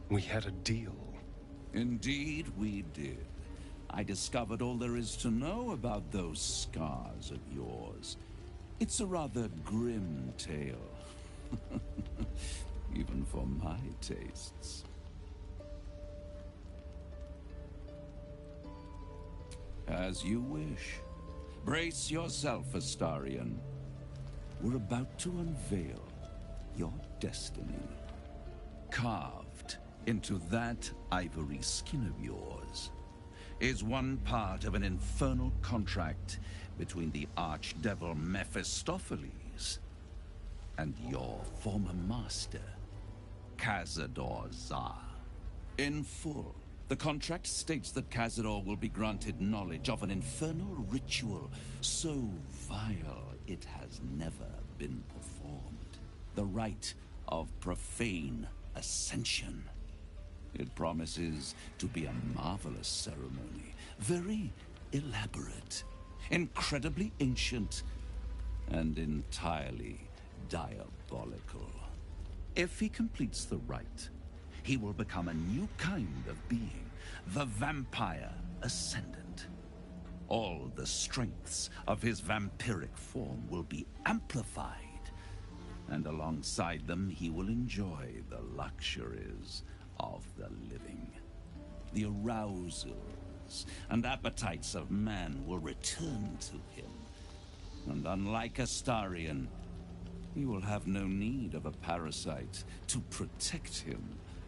We had a deal. Indeed we did. I discovered all there is to know about those scars of yours. It's a rather grim tale. Even for my tastes. As you wish. Brace yourself, Astarion. We're about to unveil your destiny. Carved into that ivory skin of yours is one part of an infernal contract between the archdevil Mephistopheles and your former master, Cazador Zar. In full, the contract states that Cazador will be granted knowledge of an infernal ritual so vile it has never been performed. The rite of profane ascension. It promises to be a marvelous ceremony, very elaborate, incredibly ancient, and entirely diabolical. If he completes the rite, he will become a new kind of being, the Vampire Ascendant. All the strengths of his vampiric form will be amplified, and alongside them he will enjoy the luxuries of the living. The arousals and appetites of man will return to him, and unlike Astarion, he will have no need of a parasite to protect him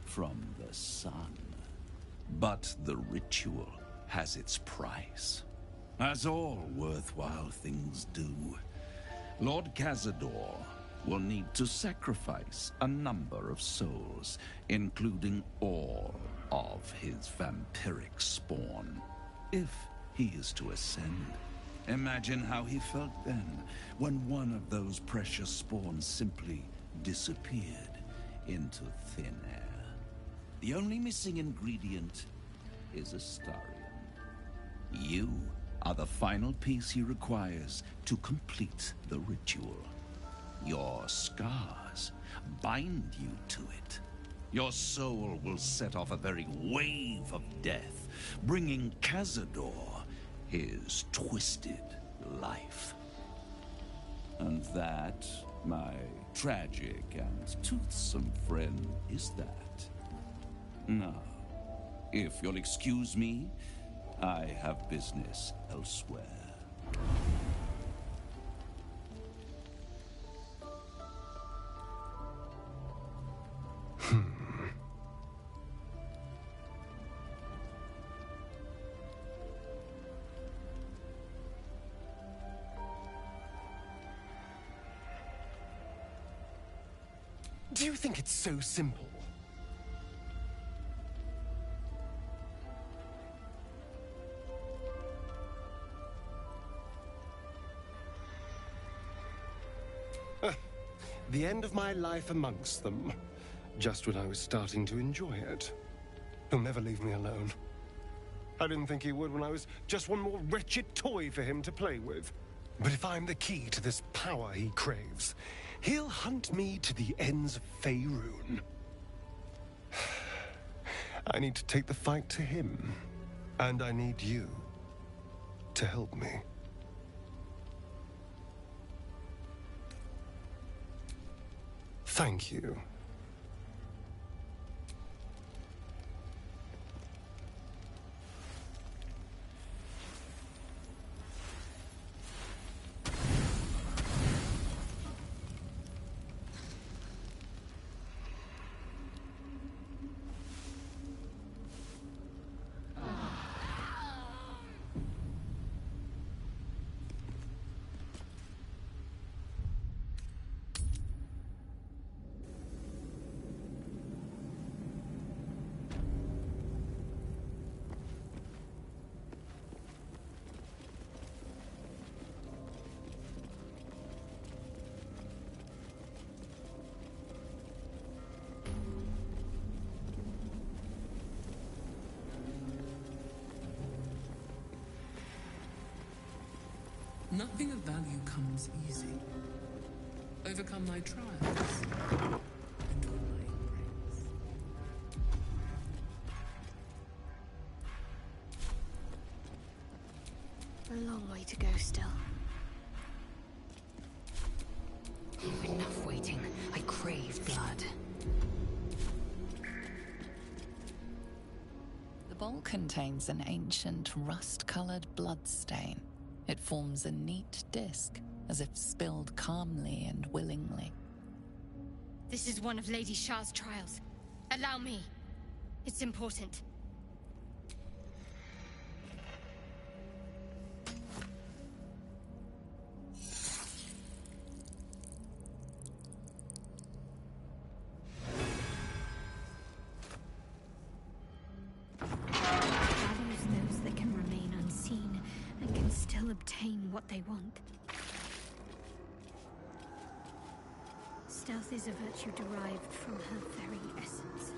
from the sun. But the ritual has its price, as all worthwhile things do. Lord Cazador will need to sacrifice a number of souls, including all of his vampiric spawn, if he is to ascend. Imagine how he felt then, when one of those precious spawns simply disappeared into thin air. The only missing ingredient is Astarion. You are the final piece he requires to complete the ritual. Your scars bind you to it. Your soul will set off a very wave of death, bringing Cazador his twisted life. And that, my tragic and toothsome friend, is that. Now, if you'll excuse me, I have business elsewhere. Do you think it's so simple? The end of my life amongst them, just when I was starting to enjoy it. He'll never leave me alone. I didn't think he would when I was just one more wretched toy for him to play with. But if I'm the key to this power he craves, he'll hunt me to the ends of Faerun. I need to take the fight to him, and I need you to help me. Thank you. Nothing of value comes easy. Overcome thy trials, and all my embrace. A long way to go still. Enough waiting. I crave blood. The bowl contains an ancient rust-colored blood stain. It forms a neat disc, as if spilled calmly and willingly. This is one of Lady Shah's trials. Allow me. It's important. Values those that can remain unseen and can still obtain what they want. Stealth is a virtue derived from her very essence.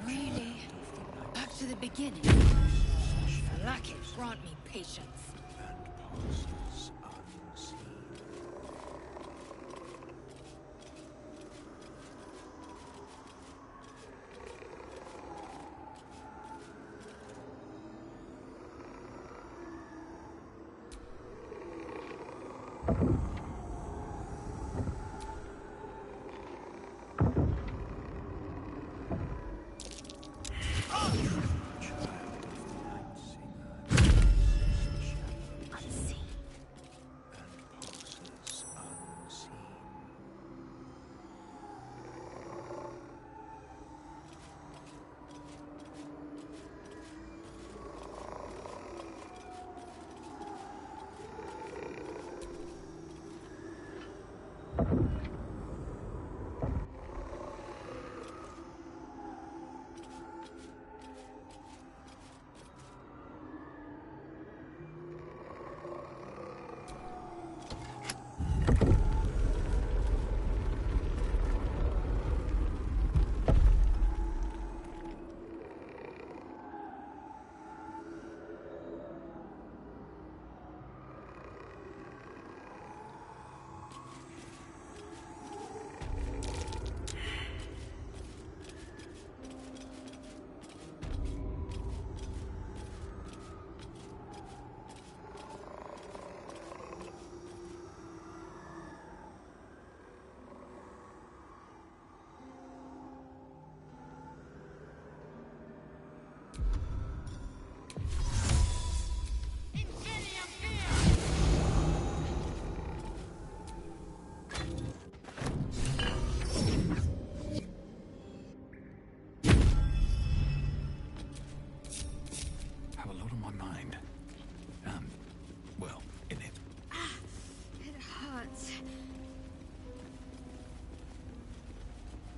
Really? Back to the beginning? Lack it, grant me patience.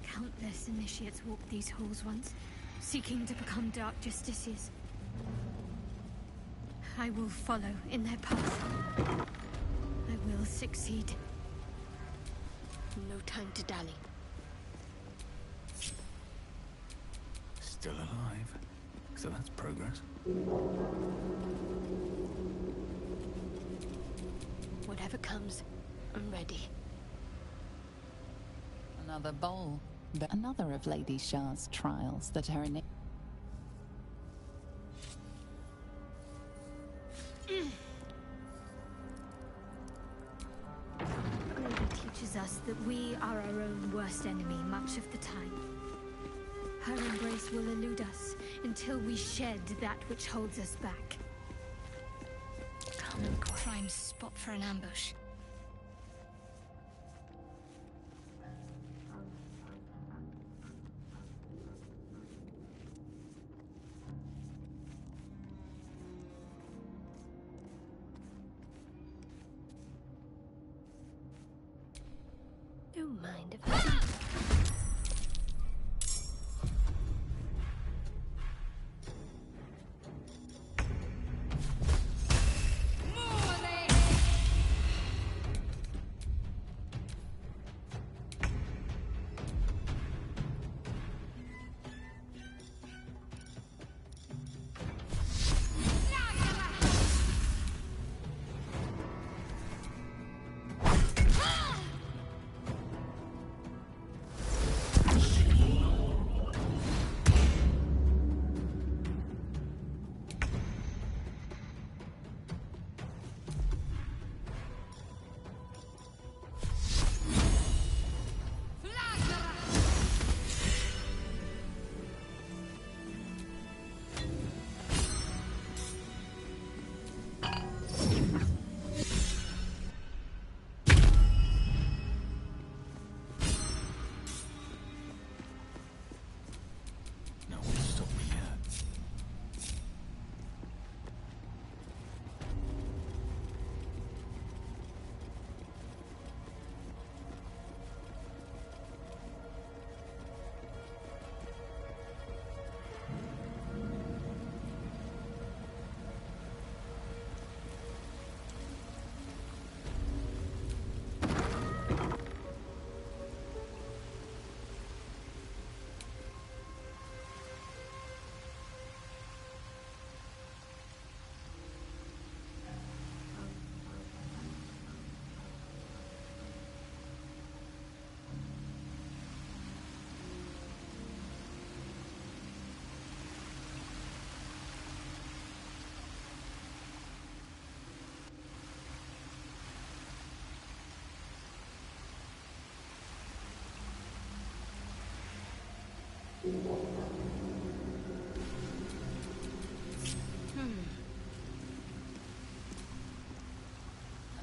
Countless initiates walked these halls once, seeking to become Dark Justiciars. I will follow in their path. I will succeed. No time to dally. So that's progress. Whatever comes, I'm ready. Another bowl. Another of Lady Shah's trials that are in. Lady teaches us that we are our own worst enemy much of the time. Her embrace will elude us until we shed that which holds us back. Common prime spot for an ambush. Don't mind if I do.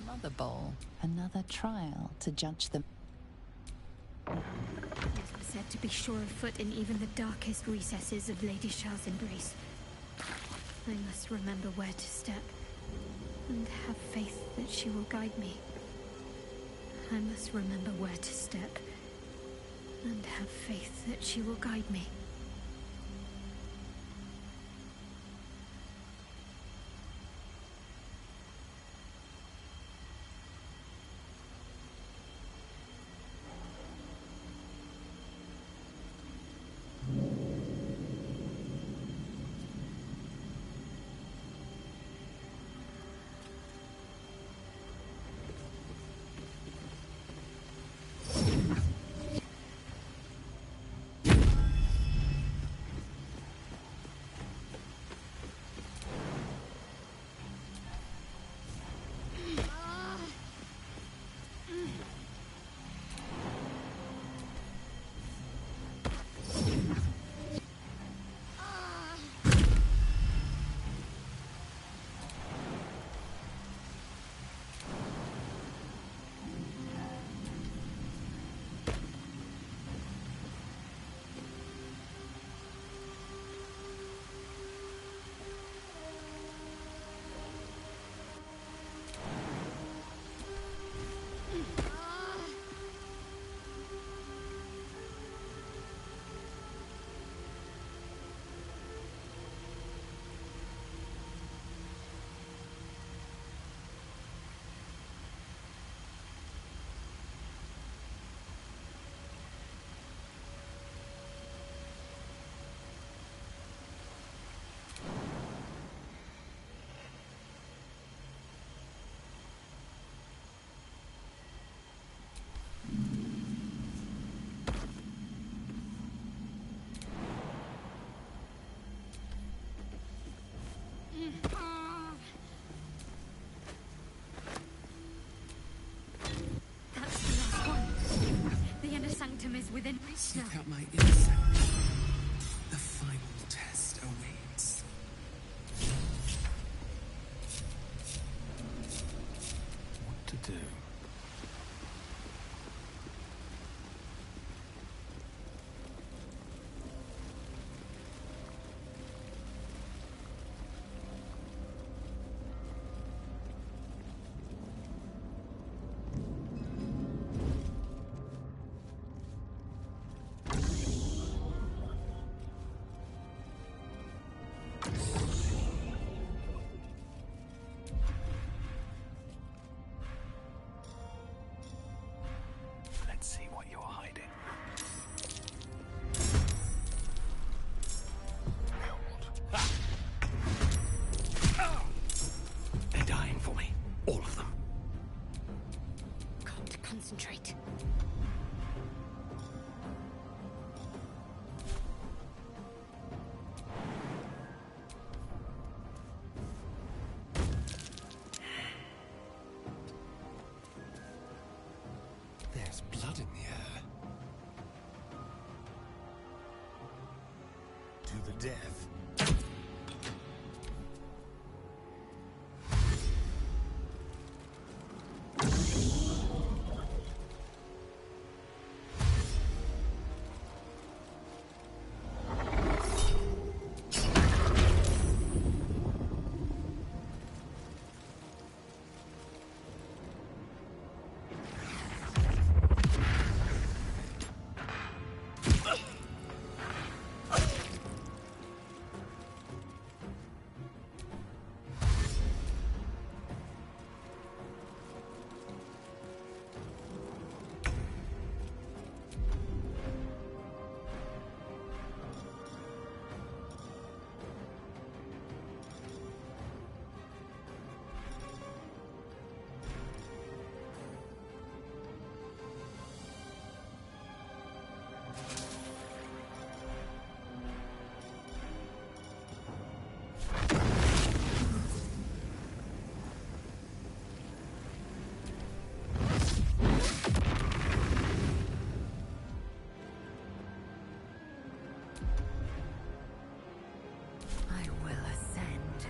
Another bowl, another trial to judge them. It was said to be sure of foot in even the darkest recesses of Lady Shah's embrace. I must remember where to step, and have faith that she will guide me. I must remember where to step, and have faith that she will guide me. Take out my insect. The final test awaits. What to do? Let's see what you're hiding. They're dying for me. All of them. Got to concentrate. There's blood in the air. To the death. I will ascend.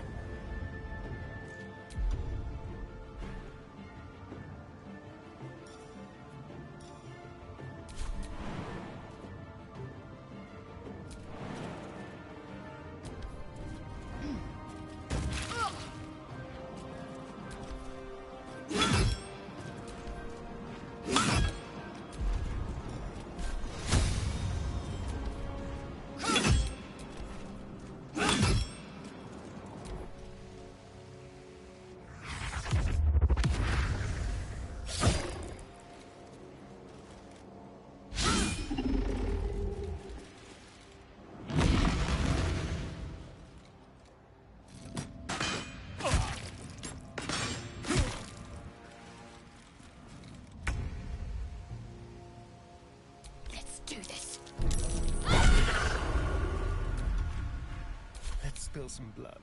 Let's do this. Let's spill some blood.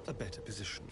a better position.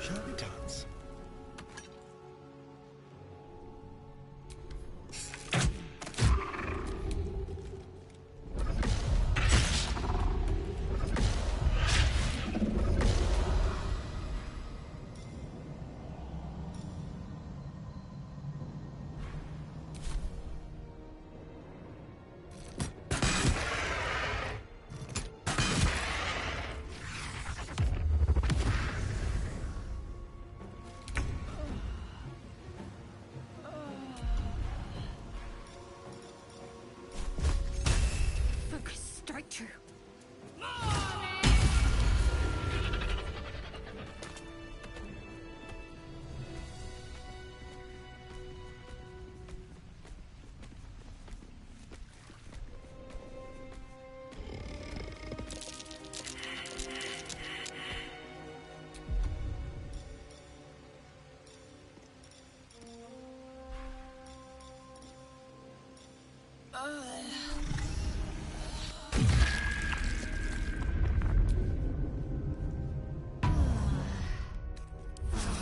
Shall we dance? Strike true.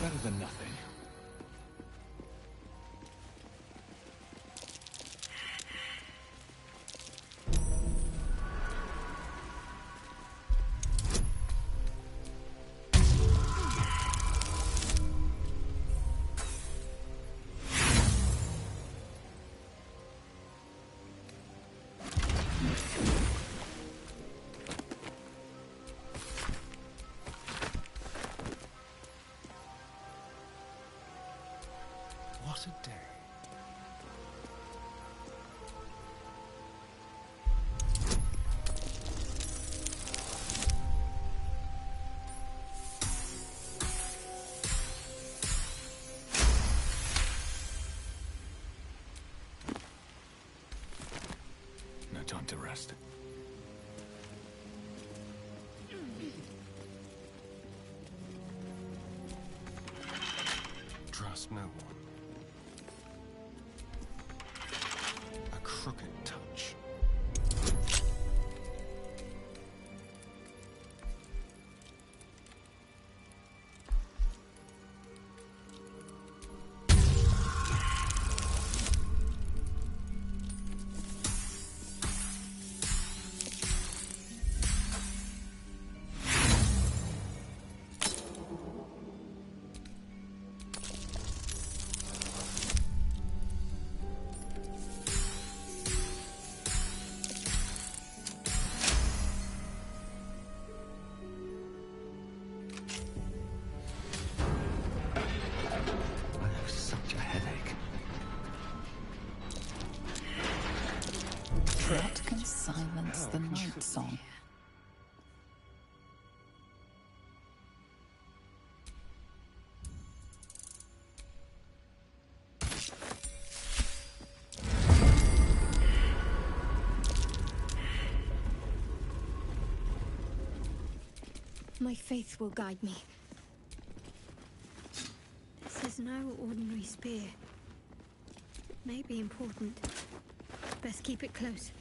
Better than nothing. What a day. No time to rest. Trust no one. A crooked touch. What can silence the night song? My faith will guide me. This is no ordinary spear. It may be important. Best keep it close.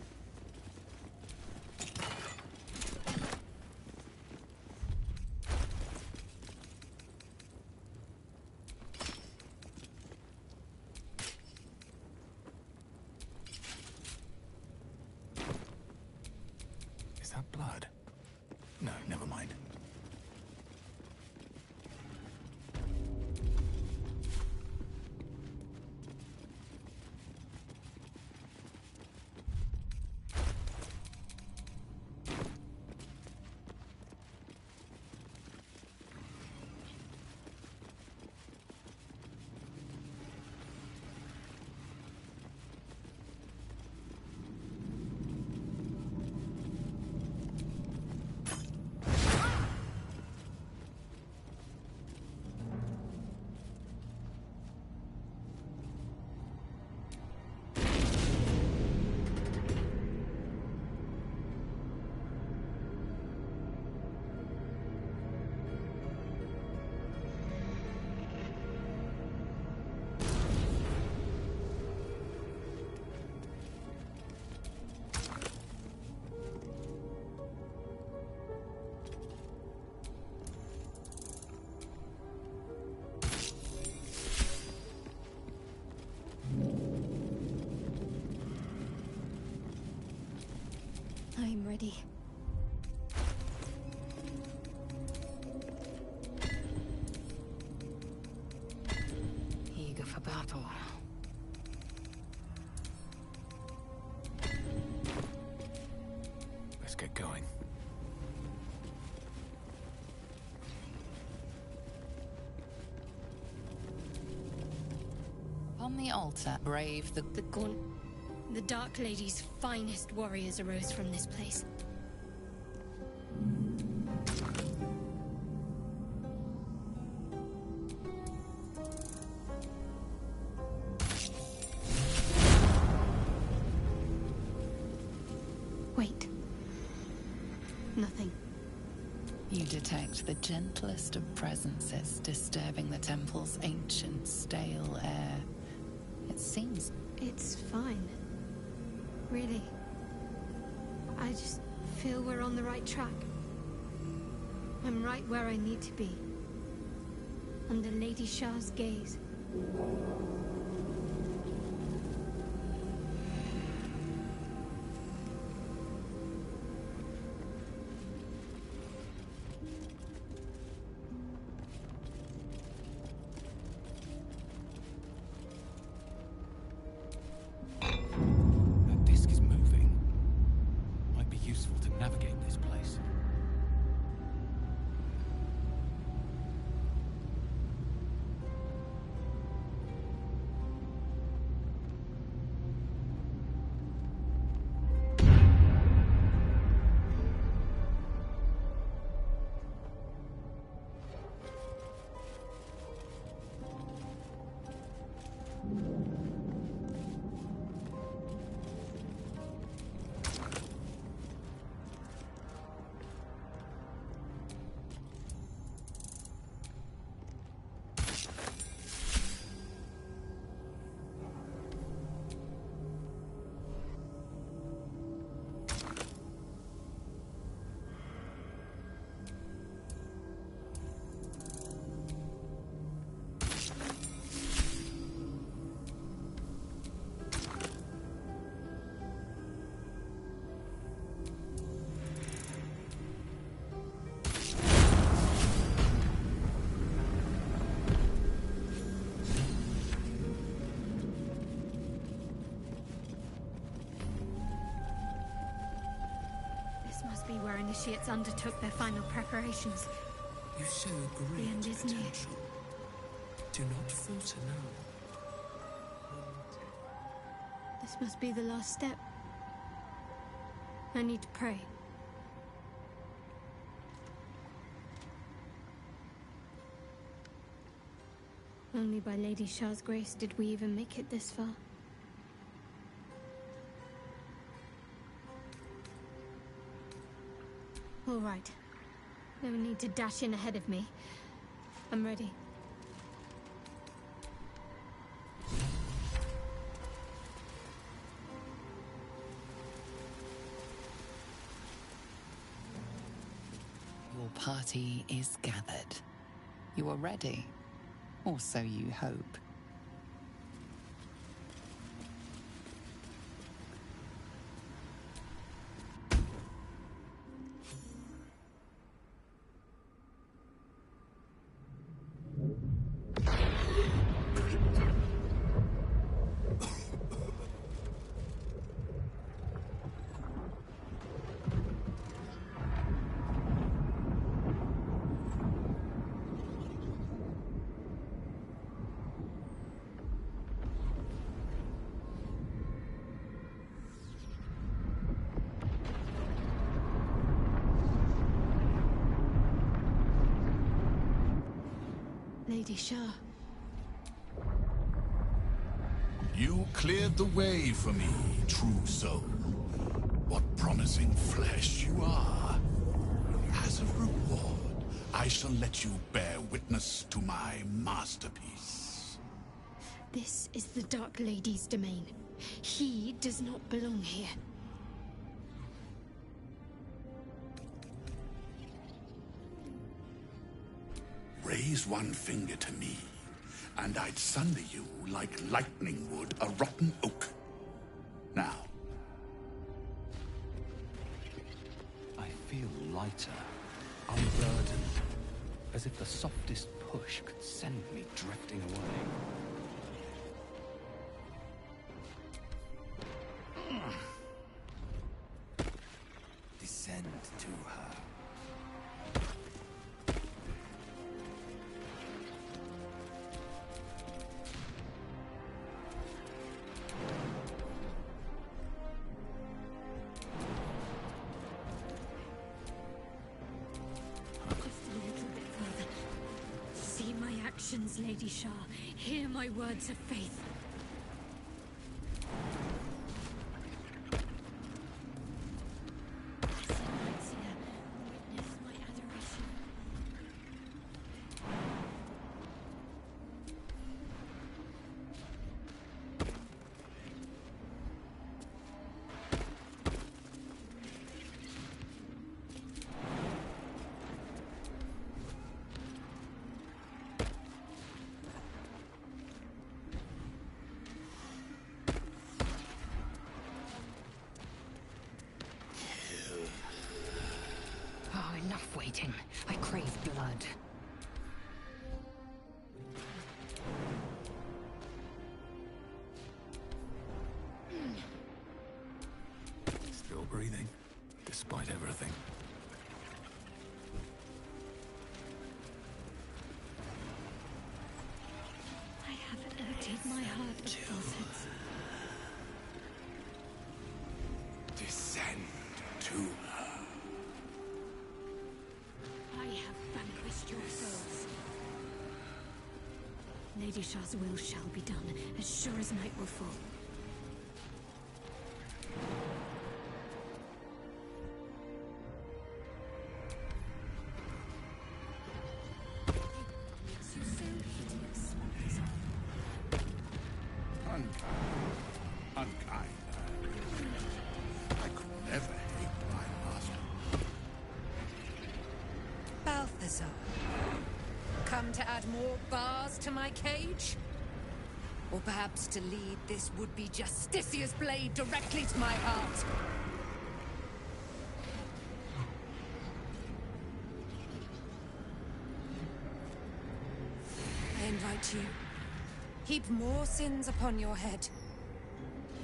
ready. Eager for battle. Let's get going. On the altar, brave the gaunt. The Dark Lady's finest warriors arose from this place. Wait. Nothing. You detect the gentlest of presences disturbing the temple's ancient, stale air. It seems... It's fine. Really. I just feel we're on the right track. I'm right where I need to be. Under Lady Shah's gaze. Useful to navigate this place. Be where initiates undertook their final preparations. You show The great end is near. potential. Do not falter now. This must be the last step. I need to pray. Only by Lady Shah's grace did we even make it this far. All right. No need to dash in ahead of me. I'm ready. Your party is gathered. You are ready, or so you hope. Lady Shah. You cleared the way for me, true soul. What promising flesh you are. As a reward, I shall let you bear witness to my masterpiece. This is the Dark Lady's domain. He does not belong here. Raise one finger to me, and I'd sunder you like lightning would a rotten oak. Now, lighter, unburdened, as if the softest push could send me drifting away. Descend to her. See my actions, Lady Shah. Hear my words of faith. Oh, enough waiting. I crave blood. Still breathing, despite everything. I have emptied my heart of falsehoods. Descend to her. I have vanquished your foes. Lady Shah's will shall be done, as sure as night will fall. Unkind. I could never hate my master. Balthazar. Come to add more bars to my cage? Or perhaps to lead this would-be Justicia's blade directly to my heart? I invite you. Heap more sins upon your head.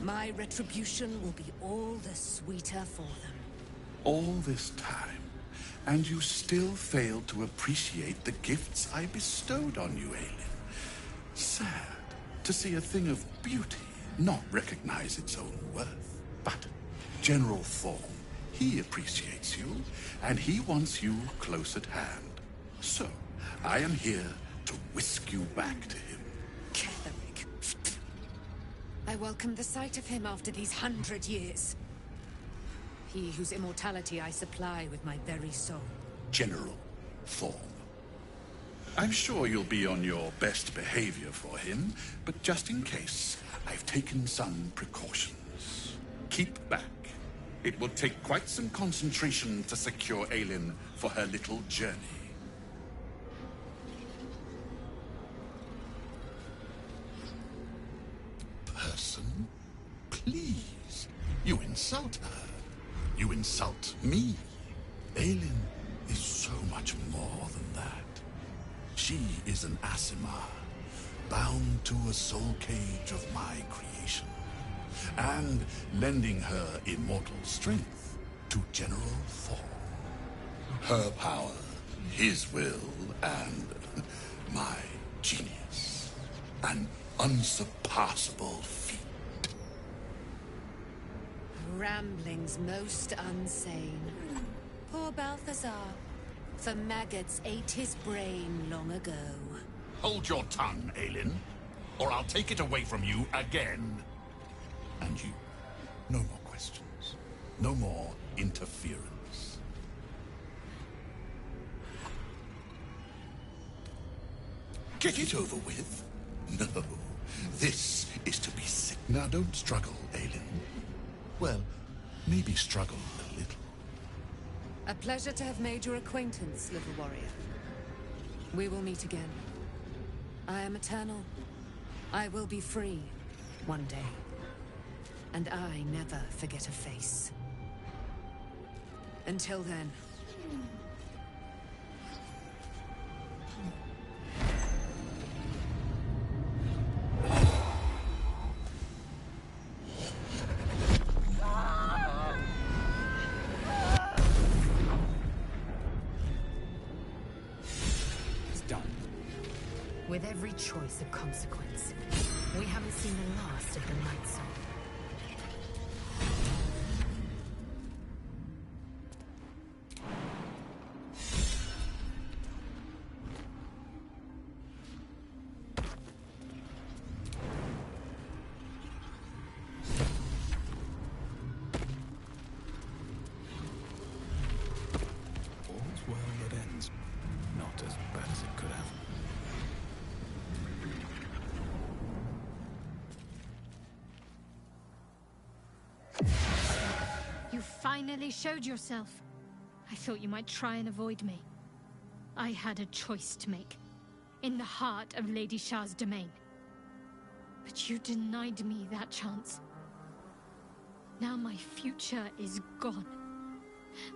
My retribution will be all the sweeter for them. All this time, and you still failed to appreciate the gifts I bestowed on you, Aelin. Sad to see a thing of beauty not recognize its own worth. But General Thorm, he appreciates you, and he wants you close at hand. So, I am here to whisk you back to him. Ketherick. I welcome the sight of him after these 100 years. He whose immortality I supply with my very soul. General Thorm. I'm sure you'll be on your best behavior for him, but just in case, I've taken some precautions. Keep back. It will take quite some concentration to secure Aelin for her little journey. Person? Please. You insult her. You insult me. Aelin is so much more than that. She is an Asimar, bound to a soul cage of my creation, and lending her immortal strength to General Thorm. Her power, his will, and my genius. An unsurpassable feat. Ramblings most unsane. Poor Balthazar. For maggots ate his brain long ago. Hold your tongue, Aelin, or I'll take it away from you again. And you, no more questions. No more interference. Get it over with? No, this is to be sick. Now don't struggle, Aelin. Well, maybe struggle a little. A pleasure to have made your acquaintance, little warrior. We will meet again. I am eternal. I will be free one day. And I never forget a face. Until then, With every choice of consequence, we haven't seen the last of the Night Song. All's well that ends. Not as bad as it could have. You finally showed yourself. I thought you might try and avoid me. I had a choice to make. In the heart of Lady Shah's domain. But you denied me that chance. Now my future is gone.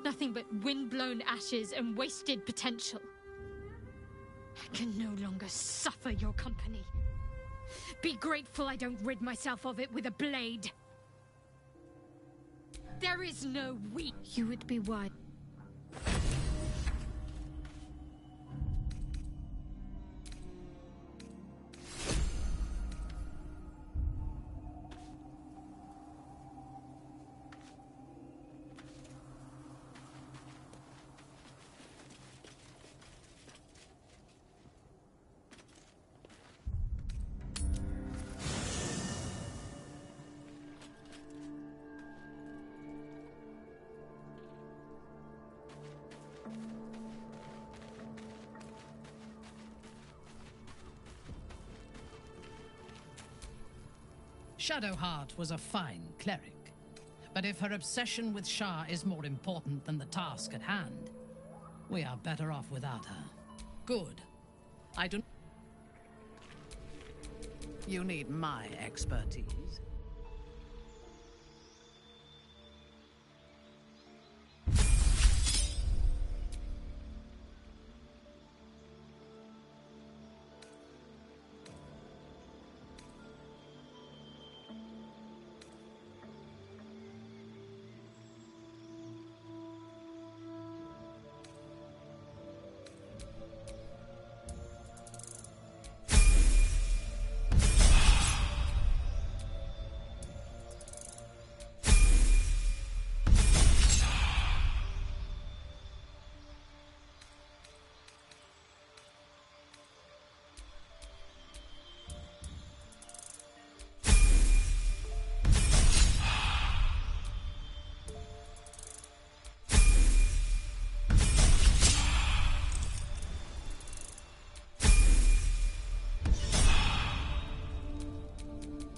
Nothing but wind-blown ashes and wasted potential. I can no longer suffer your company. Be grateful I don't rid myself of it with a blade. There is no we. You would be wise. Shadowheart was a fine cleric, but if her obsession with Shah is more important than the task at hand, we are better off without her. Good. I do. You need my expertise.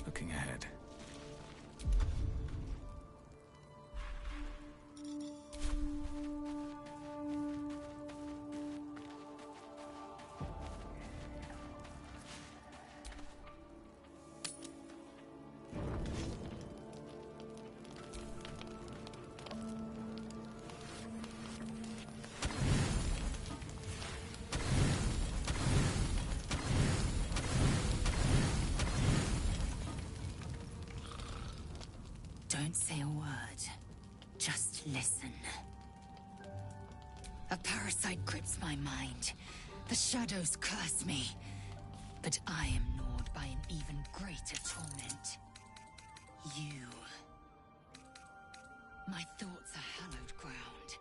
Looking ahead. Don't say a word. Just listen. A parasite grips my mind. The shadows curse me. But I am gnawed by an even greater torment. You. My thoughts are hallowed ground.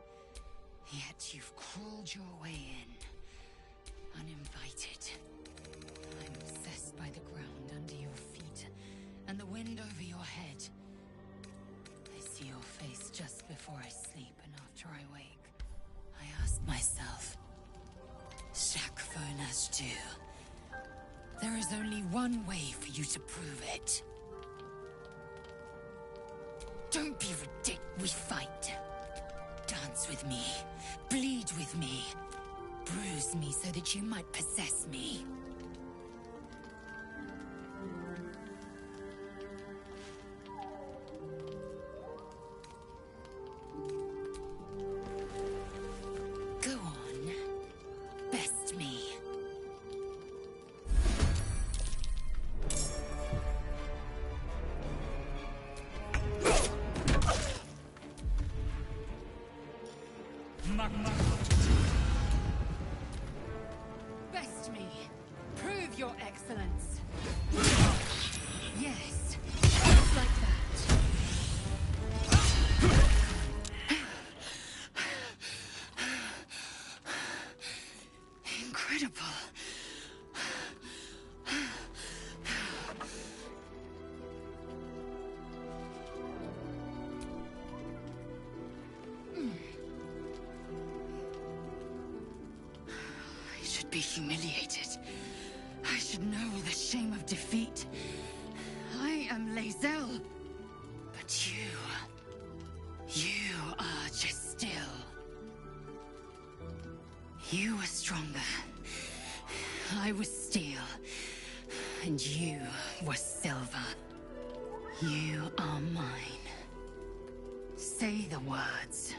Yet you've crawled your way in. Uninvited. I'm obsessed by the ground under your feet. And the wind over your head. See your face just before I sleep and after I wake. I ask myself, Shakfo Nashju, there is only one way for you to prove it. Don't be ridiculous. We fight. Dance with me. Bleed with me. Bruise me so that you might possess me. be humiliated. I should know the shame of defeat. I am Lae'zel. But you are just still. You were stronger. I was steel. And you were silver. You are mine. Say the words.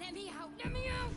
Let me out! Let me out!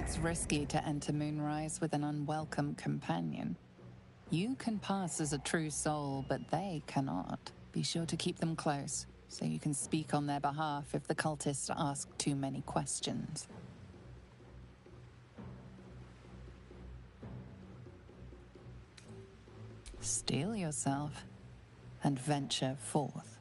It's risky to enter Moonrise with an unwelcome companion. You can pass as a true soul, but they cannot. Be sure to keep them close, so you can speak on their behalf if the cultists ask too many questions. Steel yourself and venture forth.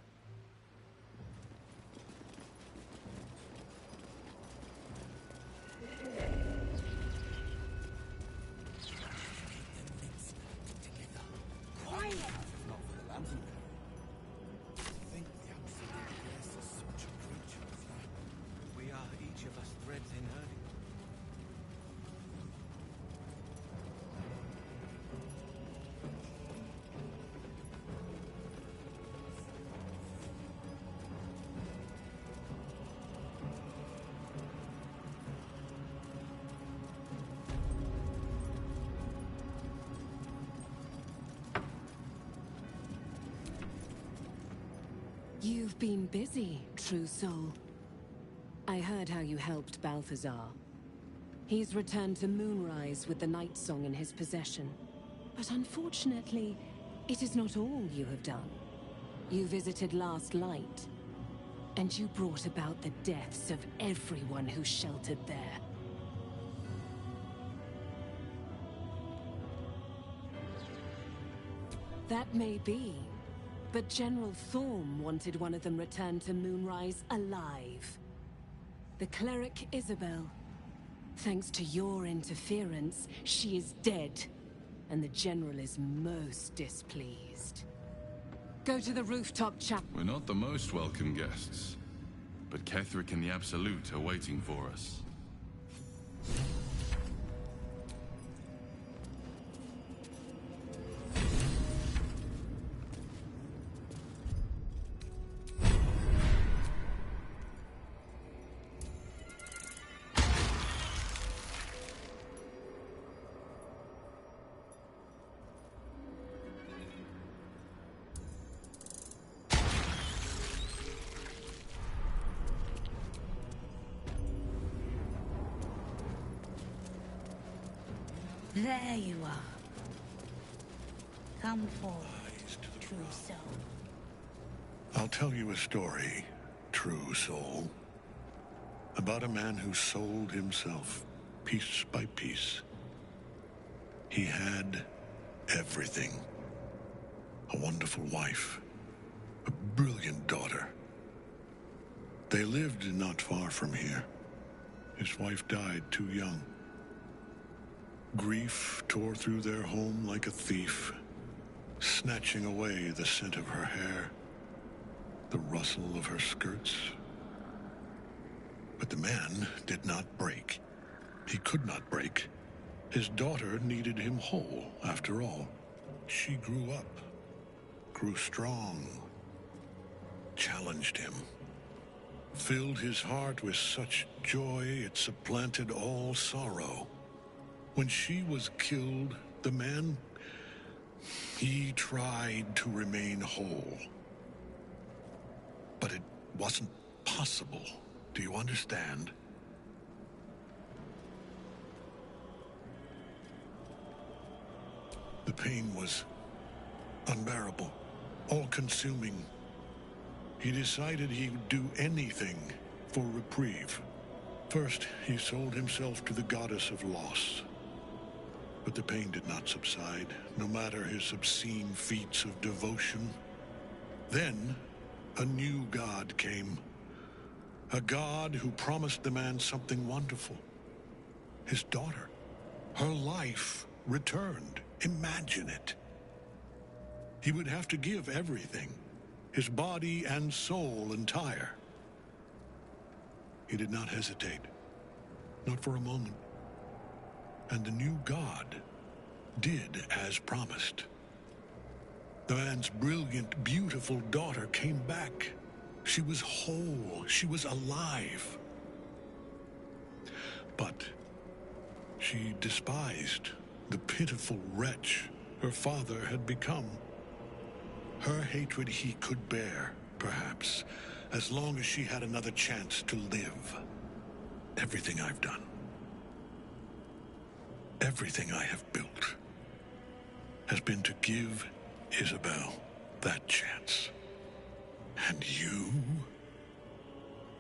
You've been busy, true soul. I heard how you helped Balthazar. He's returned to Moonrise with the Night Song in his possession. But unfortunately, it is not all you have done. You visited Last Light, and you brought about the deaths of everyone who sheltered there. That may be, but General Thorm wanted one of them returned to Moonrise alive. The cleric Isabel. Thanks to your interference, she is dead, and the General is most displeased. Go to the rooftop chap. We're not the most welcome guests, but Ketheric and the Absolute are waiting for us. There you are. Come forward, true soul. I'll tell you a story, true soul, about a man who sold himself piece by piece. He had everything. A wonderful wife, a brilliant daughter. They lived not far from here. His wife died too young. Grief tore through their home like a thief, snatching away the scent of her hair, the rustle of her skirts. But the man did not break. He could not break. His daughter needed him whole, after all. She grew up, grew strong, challenged him, filled his heart with such joy it supplanted all sorrow. When she was killed, the man, he tried to remain whole. But it wasn't possible. Do you understand? The pain was unbearable, all-consuming. He decided he would do anything for reprieve. First, he sold himself to the goddess of loss. But the pain did not subside, no matter his obscene feats of devotion. Then, a new god came. A god who promised the man something wonderful. His daughter. Her life returned. Imagine it. He would have to give everything. His body and soul entire. He did not hesitate. Not for a moment. And the new god did as promised. The man's brilliant, beautiful daughter came back. She was whole. She was alive. But she despised the pitiful wretch her father had become. Her hatred he could bear, perhaps, as long as she had another chance to live. Everything I've done, everything I have built, has been to give Isabel that chance. And you,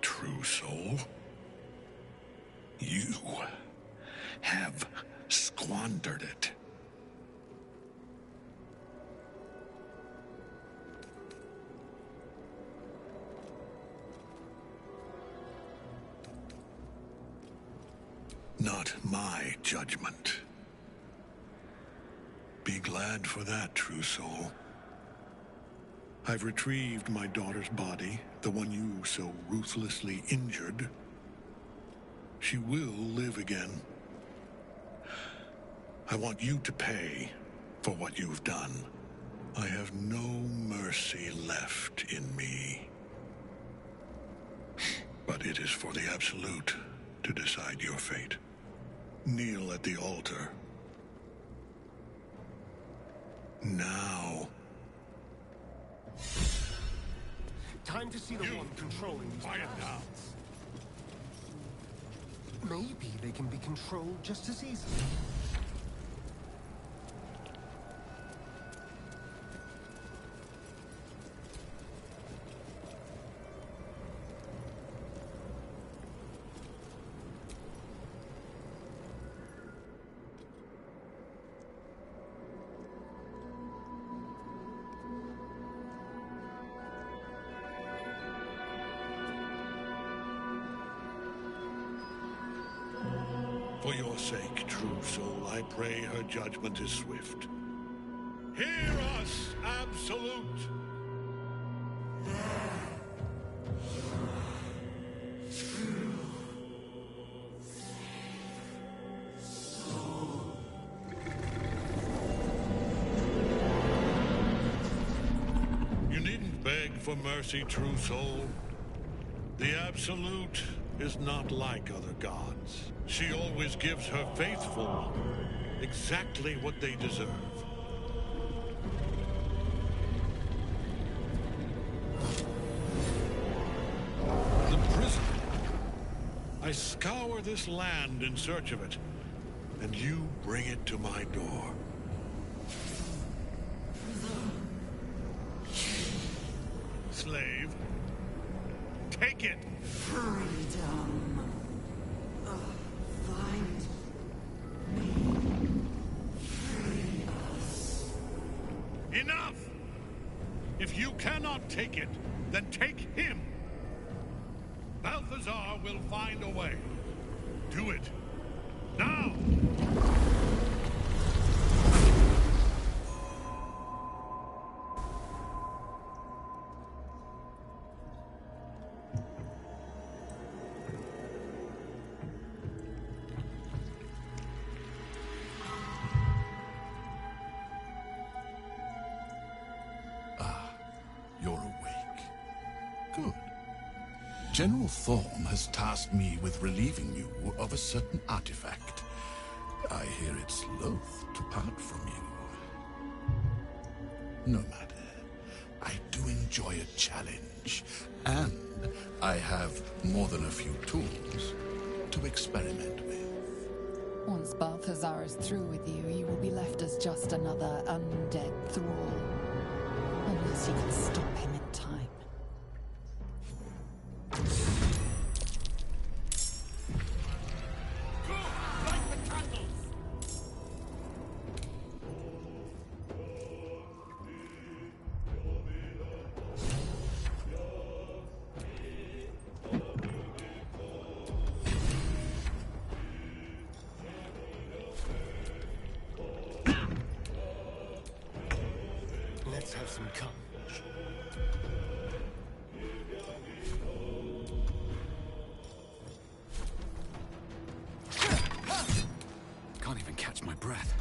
true soul, you have squandered it. Not my judgment. Be glad for that, true soul. I've retrieved my daughter's body, the one you so ruthlessly injured. She will live again. I want you to pay for what you've done. I have no mercy left in me. But it is for the Absolute to decide your fate. Kneel at the altar. Now. Time to see the one controlling these powers. Maybe they can be controlled just as easily. For your sake, true soul, I pray her judgment is swift. Hear us, Absolute! You needn't beg for mercy, true soul. The Absolute is not like other gods. She always gives her faithful exactly what they deserve. The prison. I scour this land in search of it, and you bring it to my door. Slave, take it! Freedom. Find me. Free us. Enough! If you cannot take it, then take him. Balthazar will find a way. Do it. Now! Good. General Thorm has tasked me with relieving you of a certain artifact. I hear it's loath to part from you. No matter. I do enjoy a challenge, and I have more than a few tools to experiment with. Once Balthazar is through with you, you will be left as just another undead thrall. Unless you can stop him in time. Let's have some courage. Can't even catch my breath.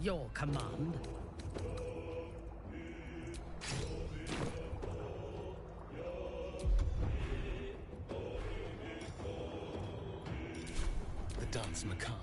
Your command. The dance macabre.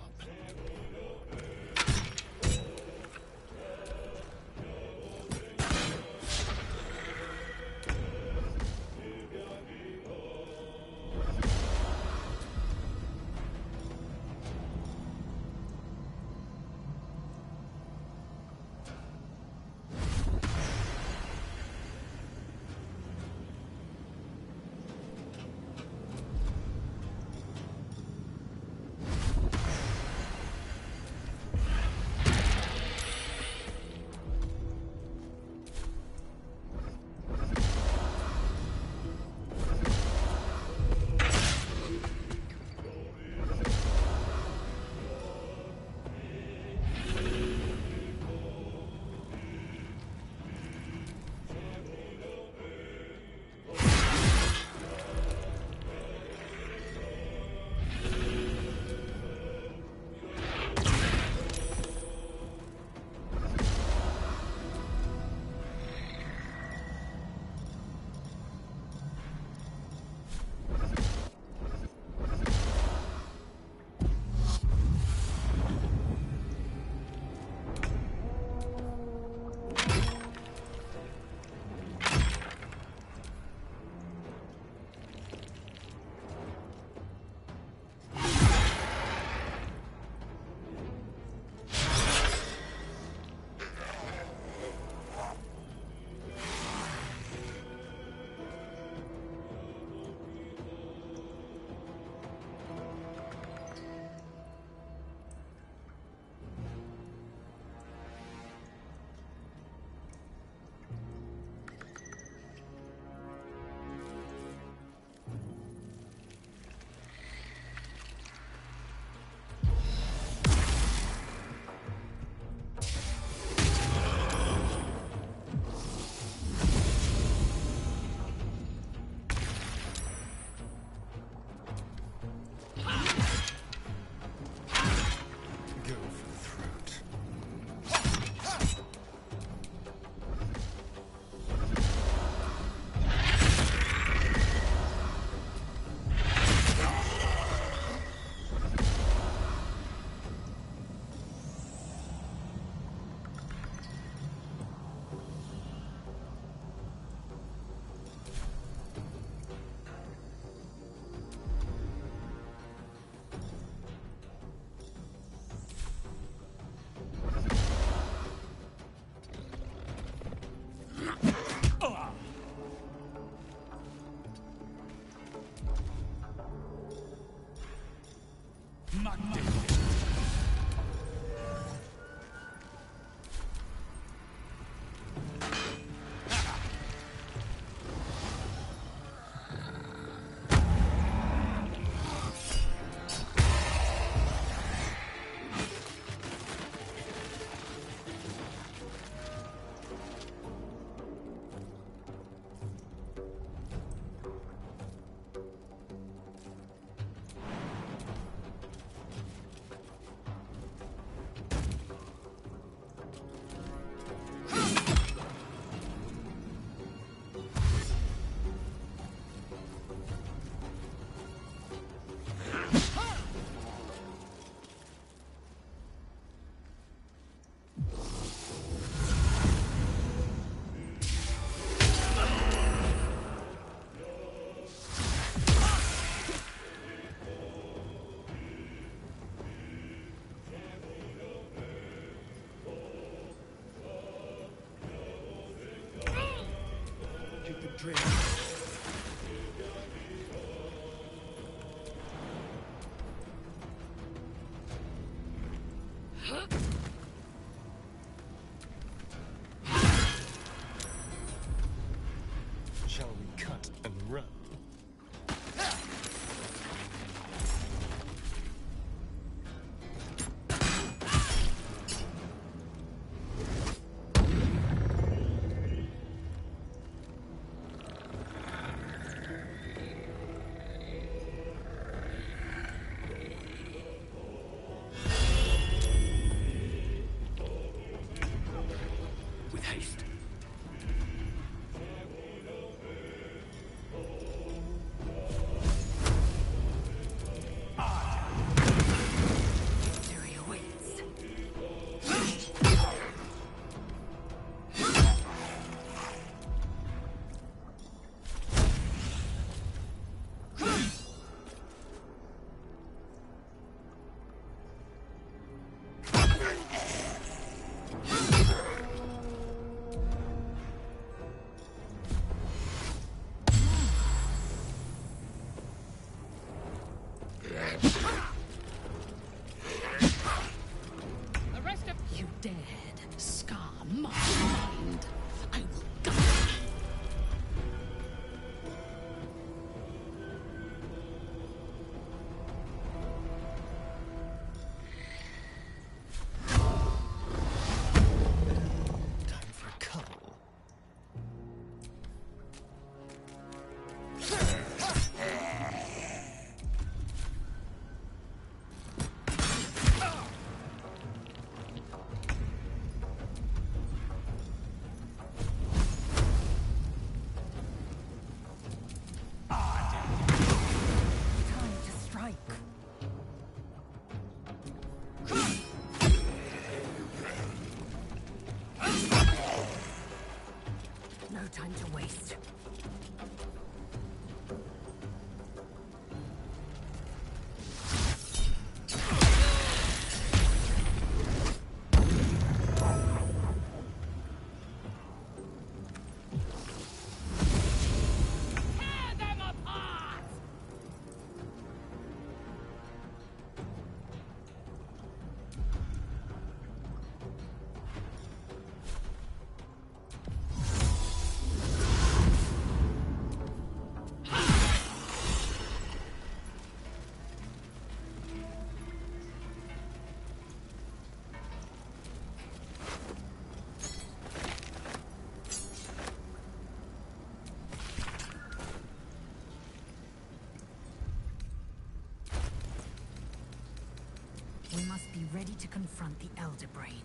be ready to confront the Elder Brain.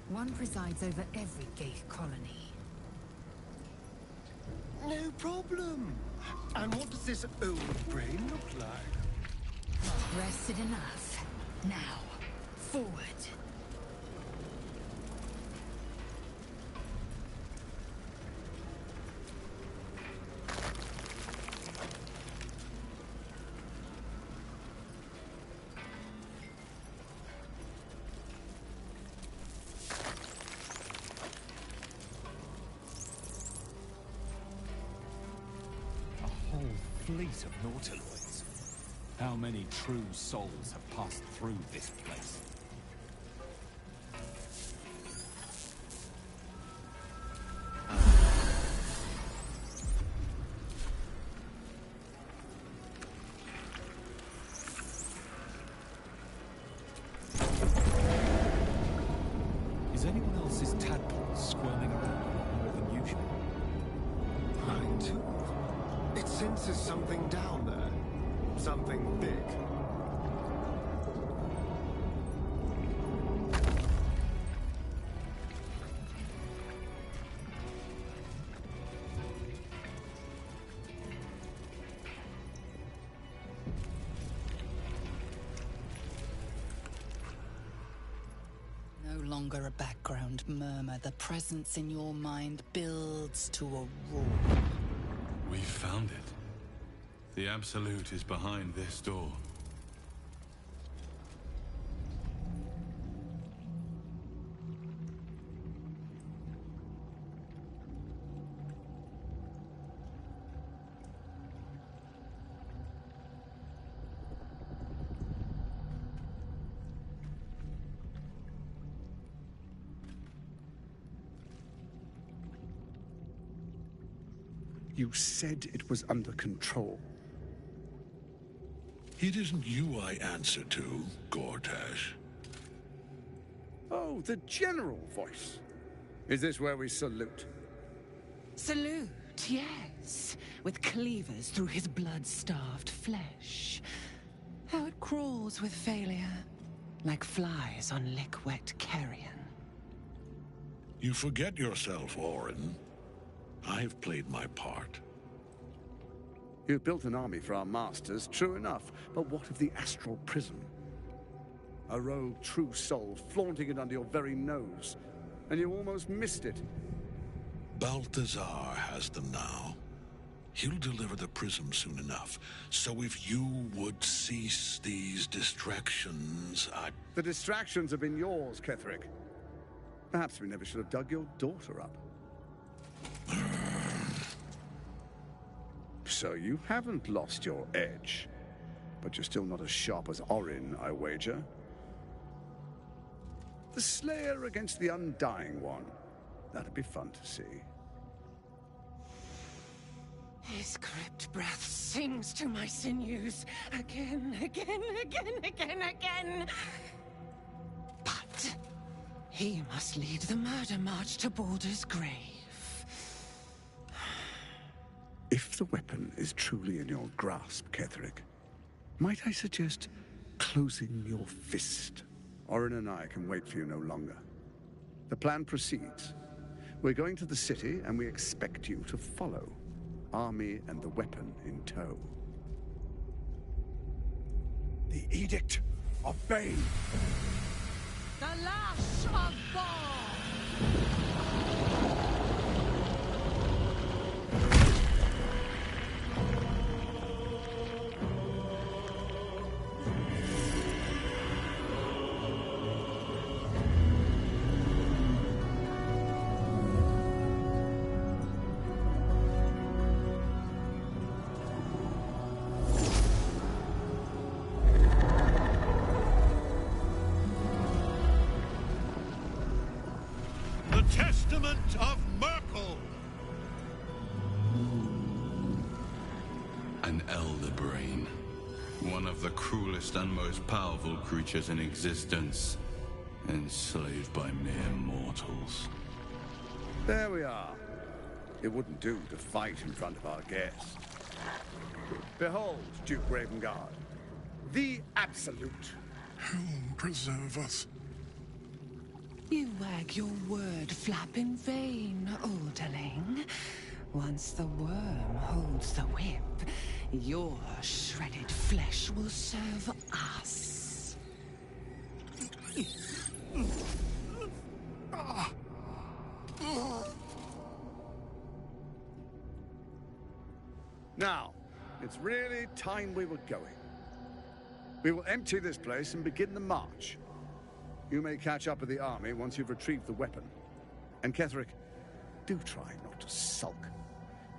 One presides over every Gaith colony. No problem. And what does this old brain look like? Rested enough. Now, forward. Fleet of nautiloids. How many true souls have passed through this place? Is anyone else's tadpole squirming around more than usual? Mine too. It senses something down there. Something big. No longer a background murmur. The presence in your mind builds to a roar. We found it. The Absolute is behind this door. You said it was under control. It isn't you I answer to, Gortash. Oh, the general voice. Is this where we salute? Salute, yes. With cleavers through his blood-starved flesh. How it crawls with failure, like flies on lick-wet carrion. You forget yourself, Orin. I've played my part. You've built an army for our masters, true enough. But what of the astral prism? A rogue true soul flaunting it under your very nose. And you almost missed it. Balthazar has them now. He'll deliver the prism soon enough. So if you would cease these distractions, The distractions have been yours, Ketherick. Perhaps we never should have dug your daughter up. So you haven't lost your edge. But you're still not as sharp as Orin, I wager. The Slayer against the Undying One. That'd be fun to see. His crypt breath sings to my sinews. Again, again, again, again, again. But he must lead the murder march to Baldur's grave. If the weapon is truly in your grasp, Ketherick, might I suggest closing your fist? Orin and I can wait for you no longer. The plan proceeds. We're going to the city, and we expect you to follow. Army and the weapon in tow. The Edict of Bane. The Lash of Ball! The Testament of Merkel! An Elder Brain. One of the cruelest and most powerful creatures in existence. Enslaved by mere mortals. There we are. It wouldn't do to fight in front of our guests. Behold, Duke Ravengard, the Absolute. Helm preserve us. You wag your word flap in vain, olderling. Once the worm holds the whip, your shredded flesh will serve us. Now, it's really time we were going. We will empty this place and begin the march. You may catch up with the army once you've retrieved the weapon. And Ketheric, do try not to sulk.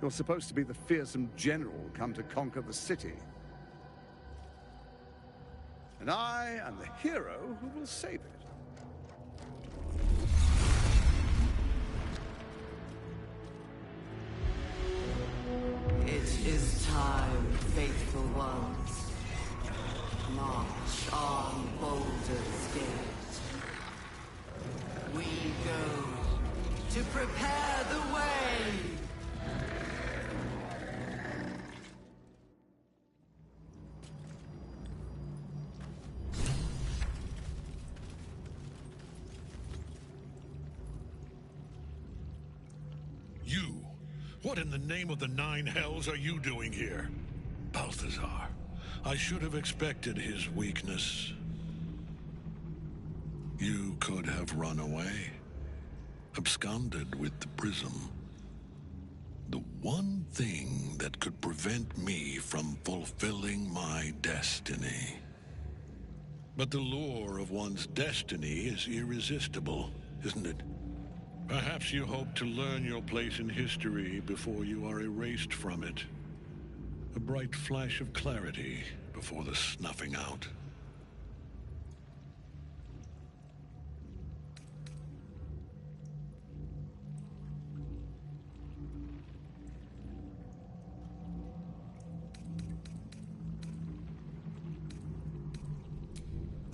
You're supposed to be the fearsome general come to conquer the city. And I am the hero who will save it. It is time, faithful ones. March on Baldur's Gate. We go to prepare the way. You! What in the name of the nine hells are you doing here? Balthazar, I should have expected his weakness. You could have run away, absconded with the prism. The one thing that could prevent me from fulfilling my destiny. But the lure of one's destiny is irresistible, isn't it? Perhaps you hope to learn your place in history before you are erased from it. A bright flash of clarity before the snuffing out.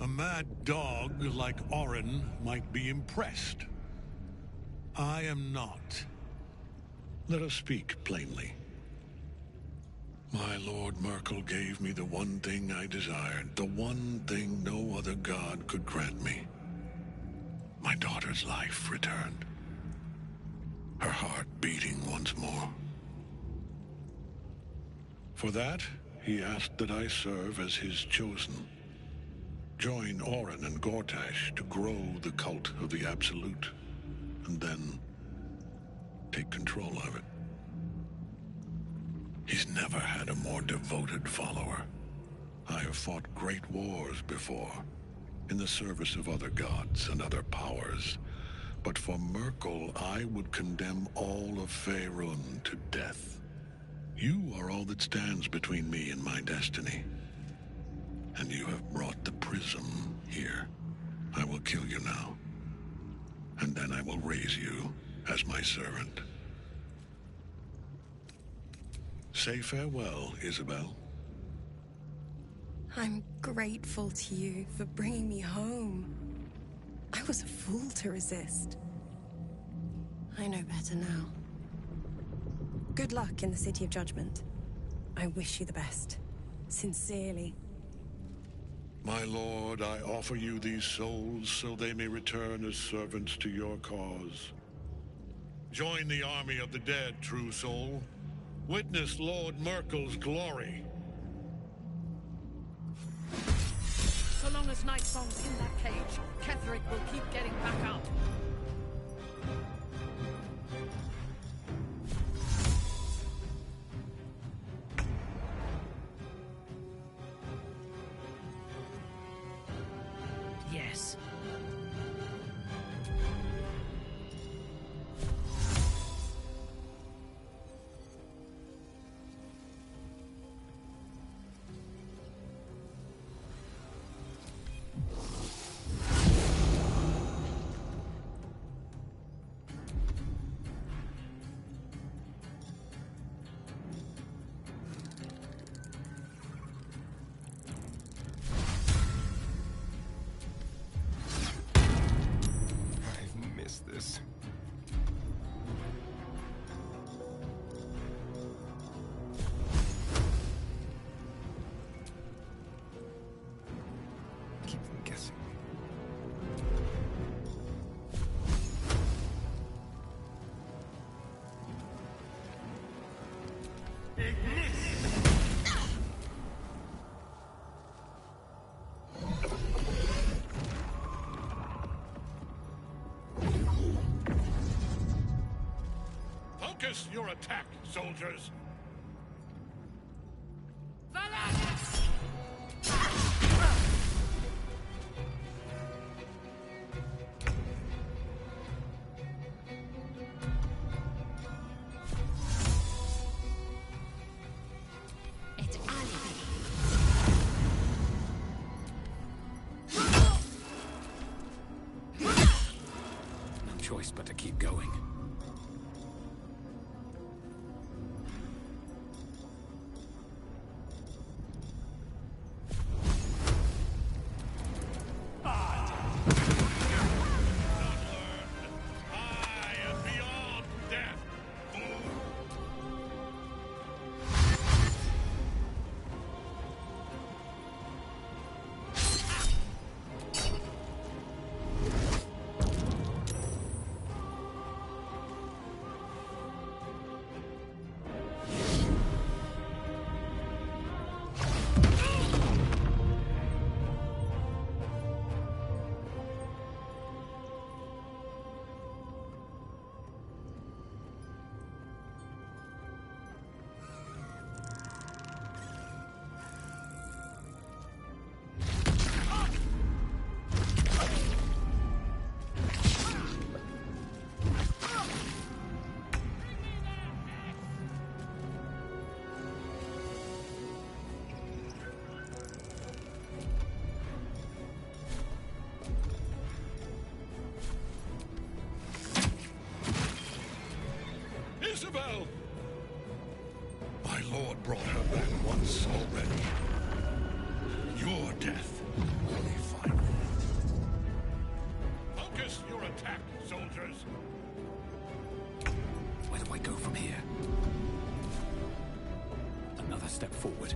A mad dog like Orin might be impressed. I am not. Let us speak plainly. My Lord Merkel gave me the one thing I desired, the one thing no other god could grant me. My daughter's life returned. Her heart beating once more. For that, he asked that I serve as his chosen. Join Orin and Gortash to grow the cult of the Absolute, and then take control of it. He's never had a more devoted follower. I have fought great wars before, in the service of other gods and other powers. But for Merkel, I would condemn all of Faerun to death. You are all that stands between me and my destiny. And you have brought the prism here. I will kill you now. And then I will raise you as my servant. Say farewell, Isabel. I'm grateful to you for bringing me home. I was a fool to resist. I know better now. Good luck in the City of Judgment. I wish you the best. Sincerely. My lord, I offer you these souls so they may return as servants to your cause. Join the army of the dead, true soul. Witness Lord Merkel's glory. So long as Nightsong's in that cage, Ketheric will keep getting back up. Yes. Focus your attack, soldiers! No choice but to keep going. Isabel! My lord brought her back once already. Your death will be final. Focus your attack, soldiers! Where do I go from here? Another step forward.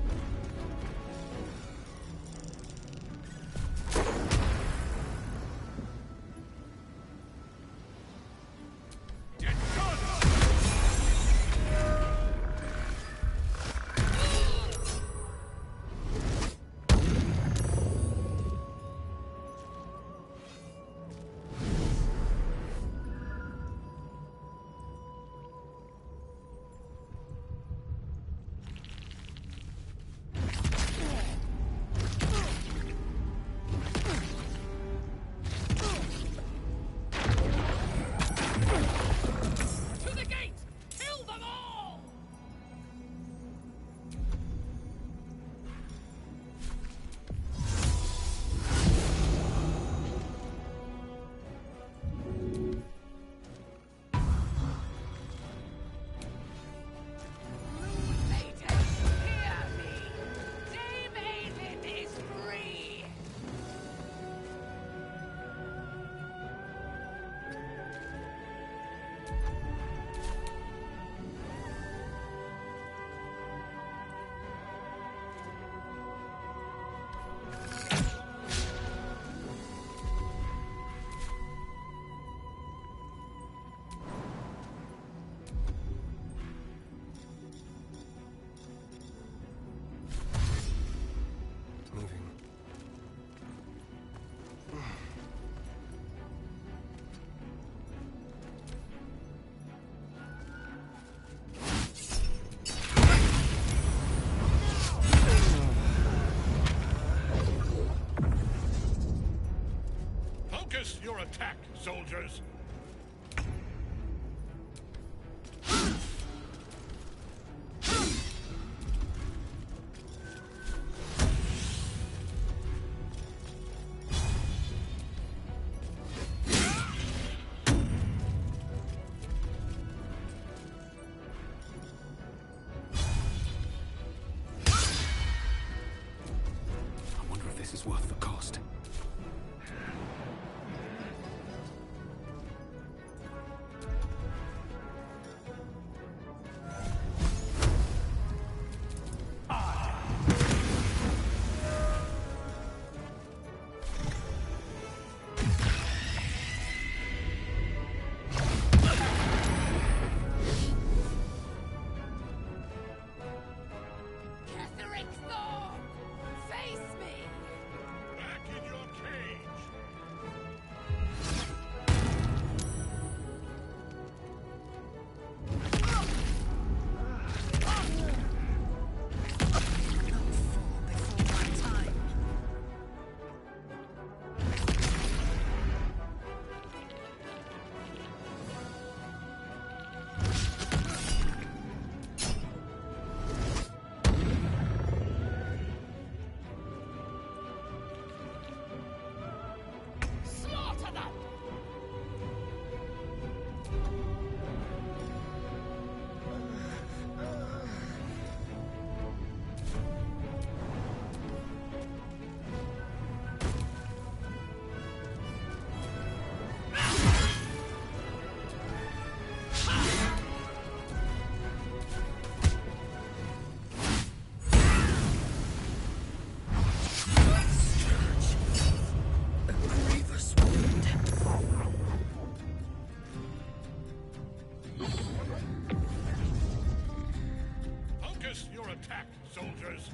Focus your attack, soldiers! I wonder if this is worth the cost. Face me! Back in your attack, soldiers!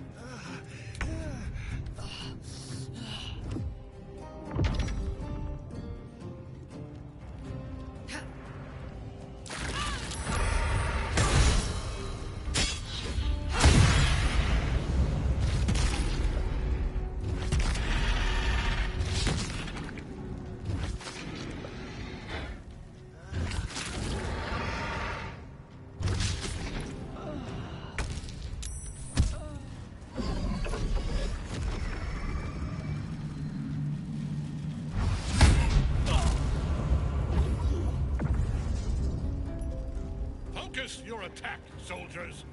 Focus your attack, soldiers!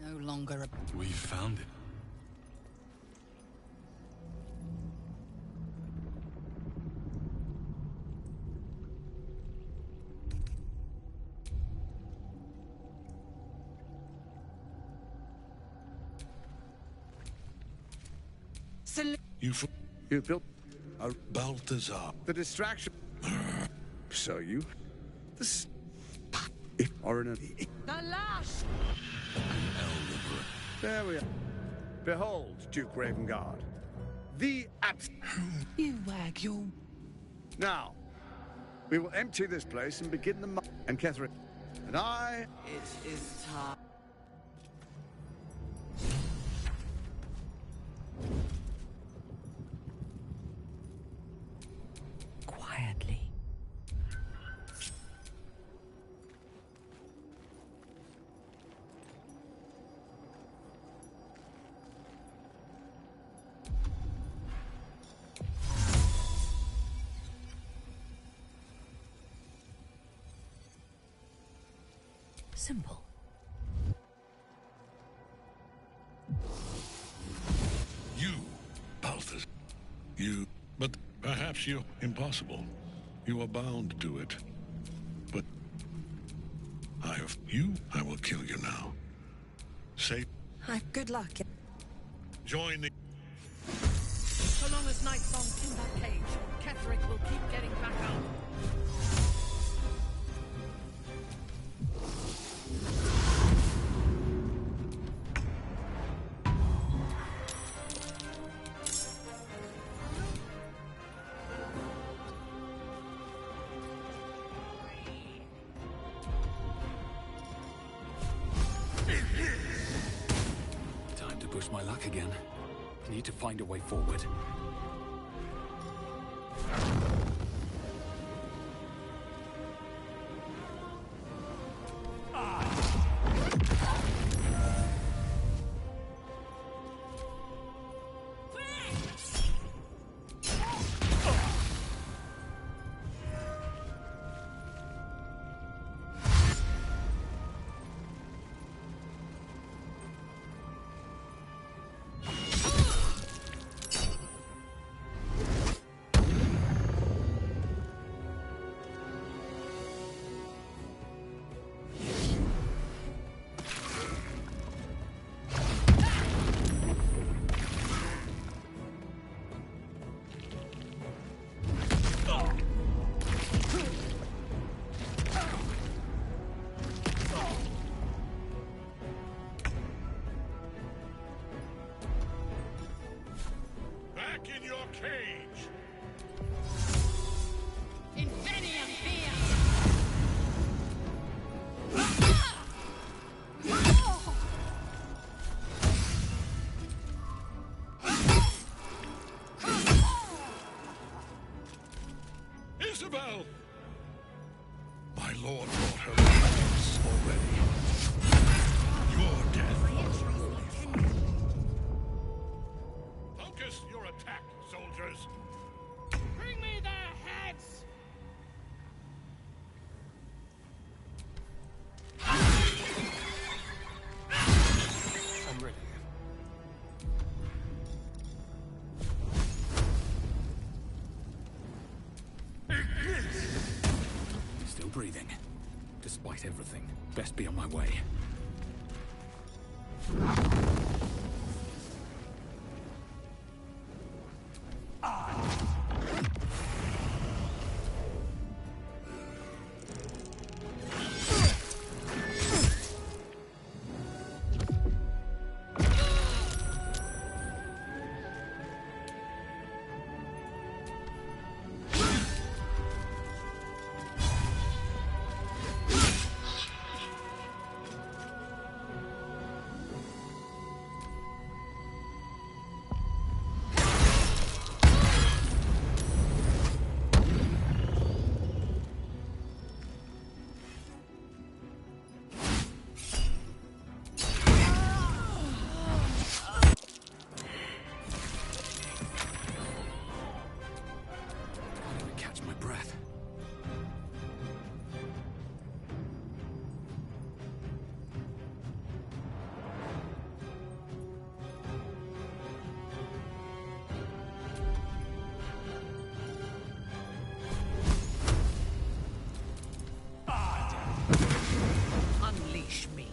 No longer a... We found it. You built a Balthazar. the distraction. So you, this, or in a. The lash! There we are. Behold, Duke Ravengard, the You wag your... Now, we will empty this place and begin the. And Catherine, and I. It is time. Quietly. Simple. You, Balthazar. You, but perhaps you, impossible. You are bound to do it. But I will kill you now. Say, Good luck. join the... So long as Nightsong's in that cage, Ketheric will keep getting back out. Time to push my luck again. Need to find a way forward. My lord brought her close already. Your death will be fine. Focus your attack, soldiers. Bring me their heads! I'm ready. Still breathing. Despite everything, best be on my way. Unleash me.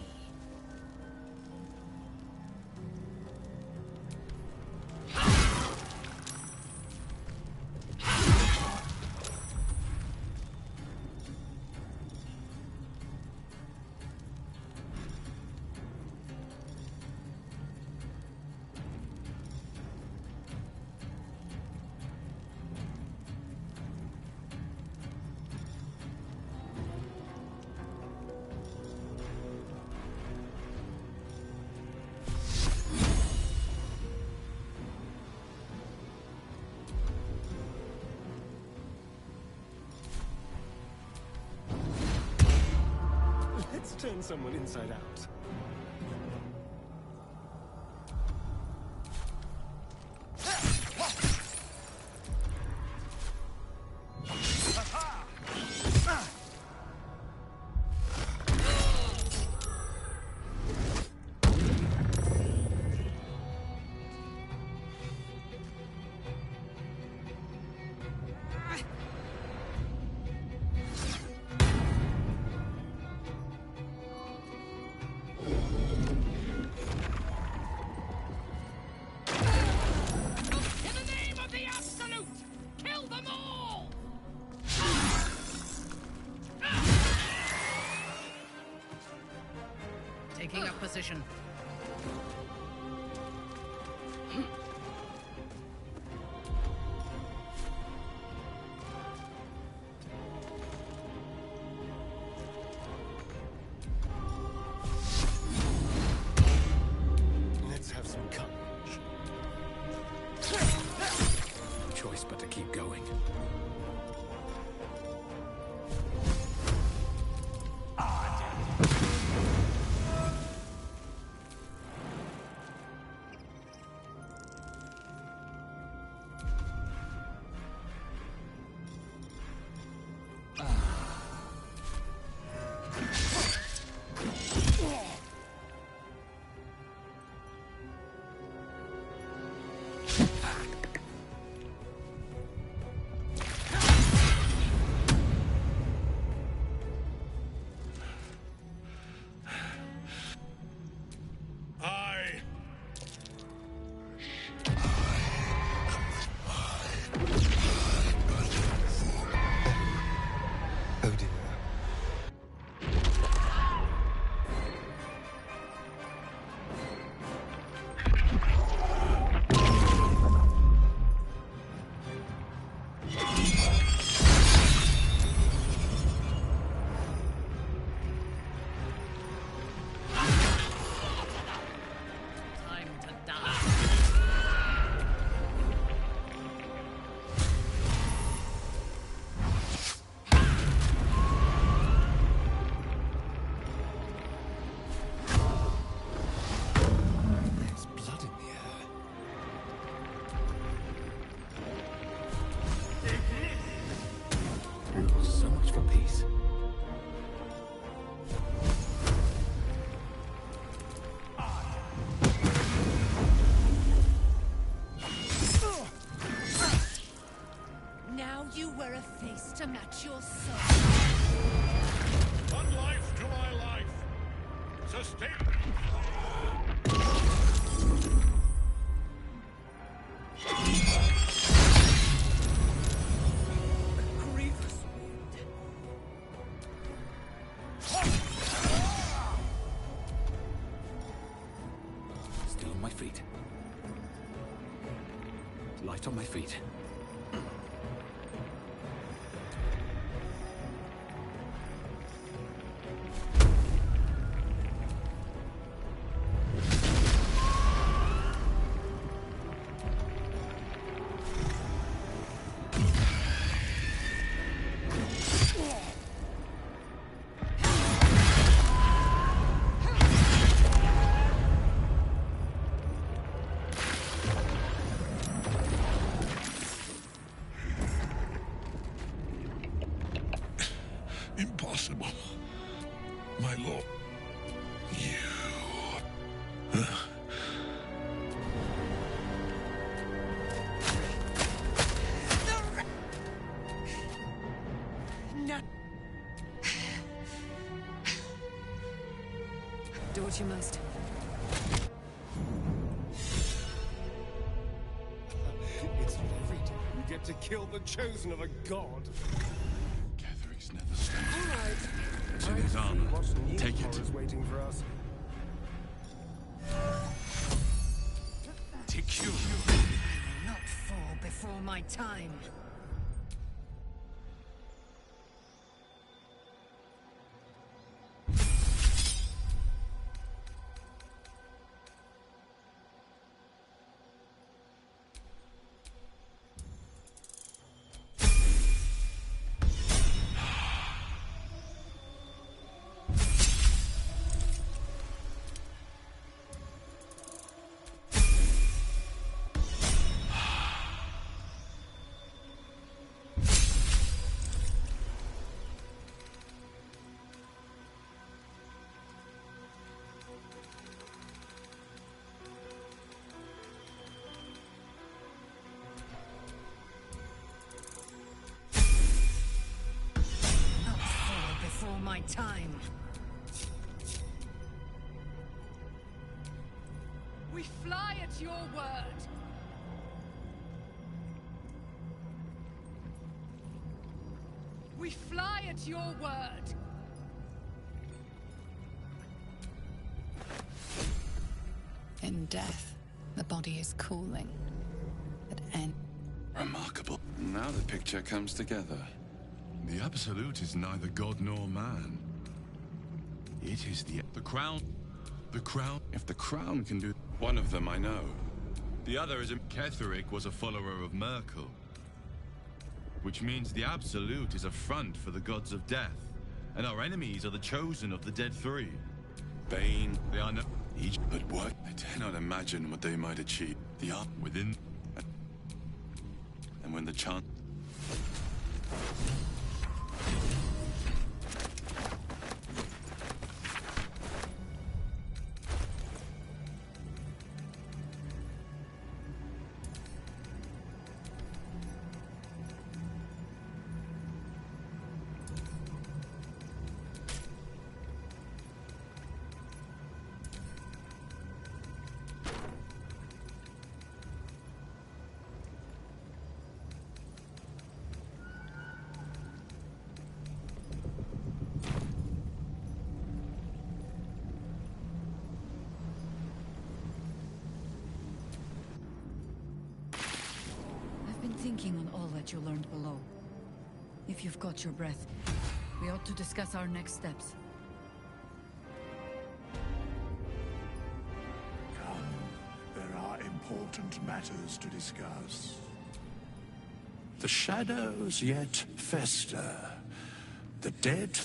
Let's turn someone inside out. Taking up position. Let's have some courage. No choice but to keep going. Oh dear. Time to die. snatch your soul. One life to my life. Sustain. Grievous wound. Still on my feet. Light on my feet. Impossible. My lord. You. No. Do what you must. It's freedom. We get to kill the chosen of a god. Ketheric's never stopped. All right. It's in his armor. What's new Take it. horrors waiting for us? Take you. Not fall before my time. Before my time. We fly at your word. We fly at your word. In death, the body is cooling. At end. Remarkable. Now the picture comes together. The Absolute is neither god nor man. It is the crown. The crown. If the crown can do... One of them I know. The other is... Ketheric was a follower of Merkel. Which means the Absolute is a front for the gods of death. And our enemies are the chosen of the Dead Three. Bane. They are no... Each... But what? I dare not imagine what they might achieve. The art within... And when the chant... Thinking on all that you learned below. If you've got your breath, we ought to discuss our next steps. Come, there are important matters to discuss. The shadows yet fester. The dead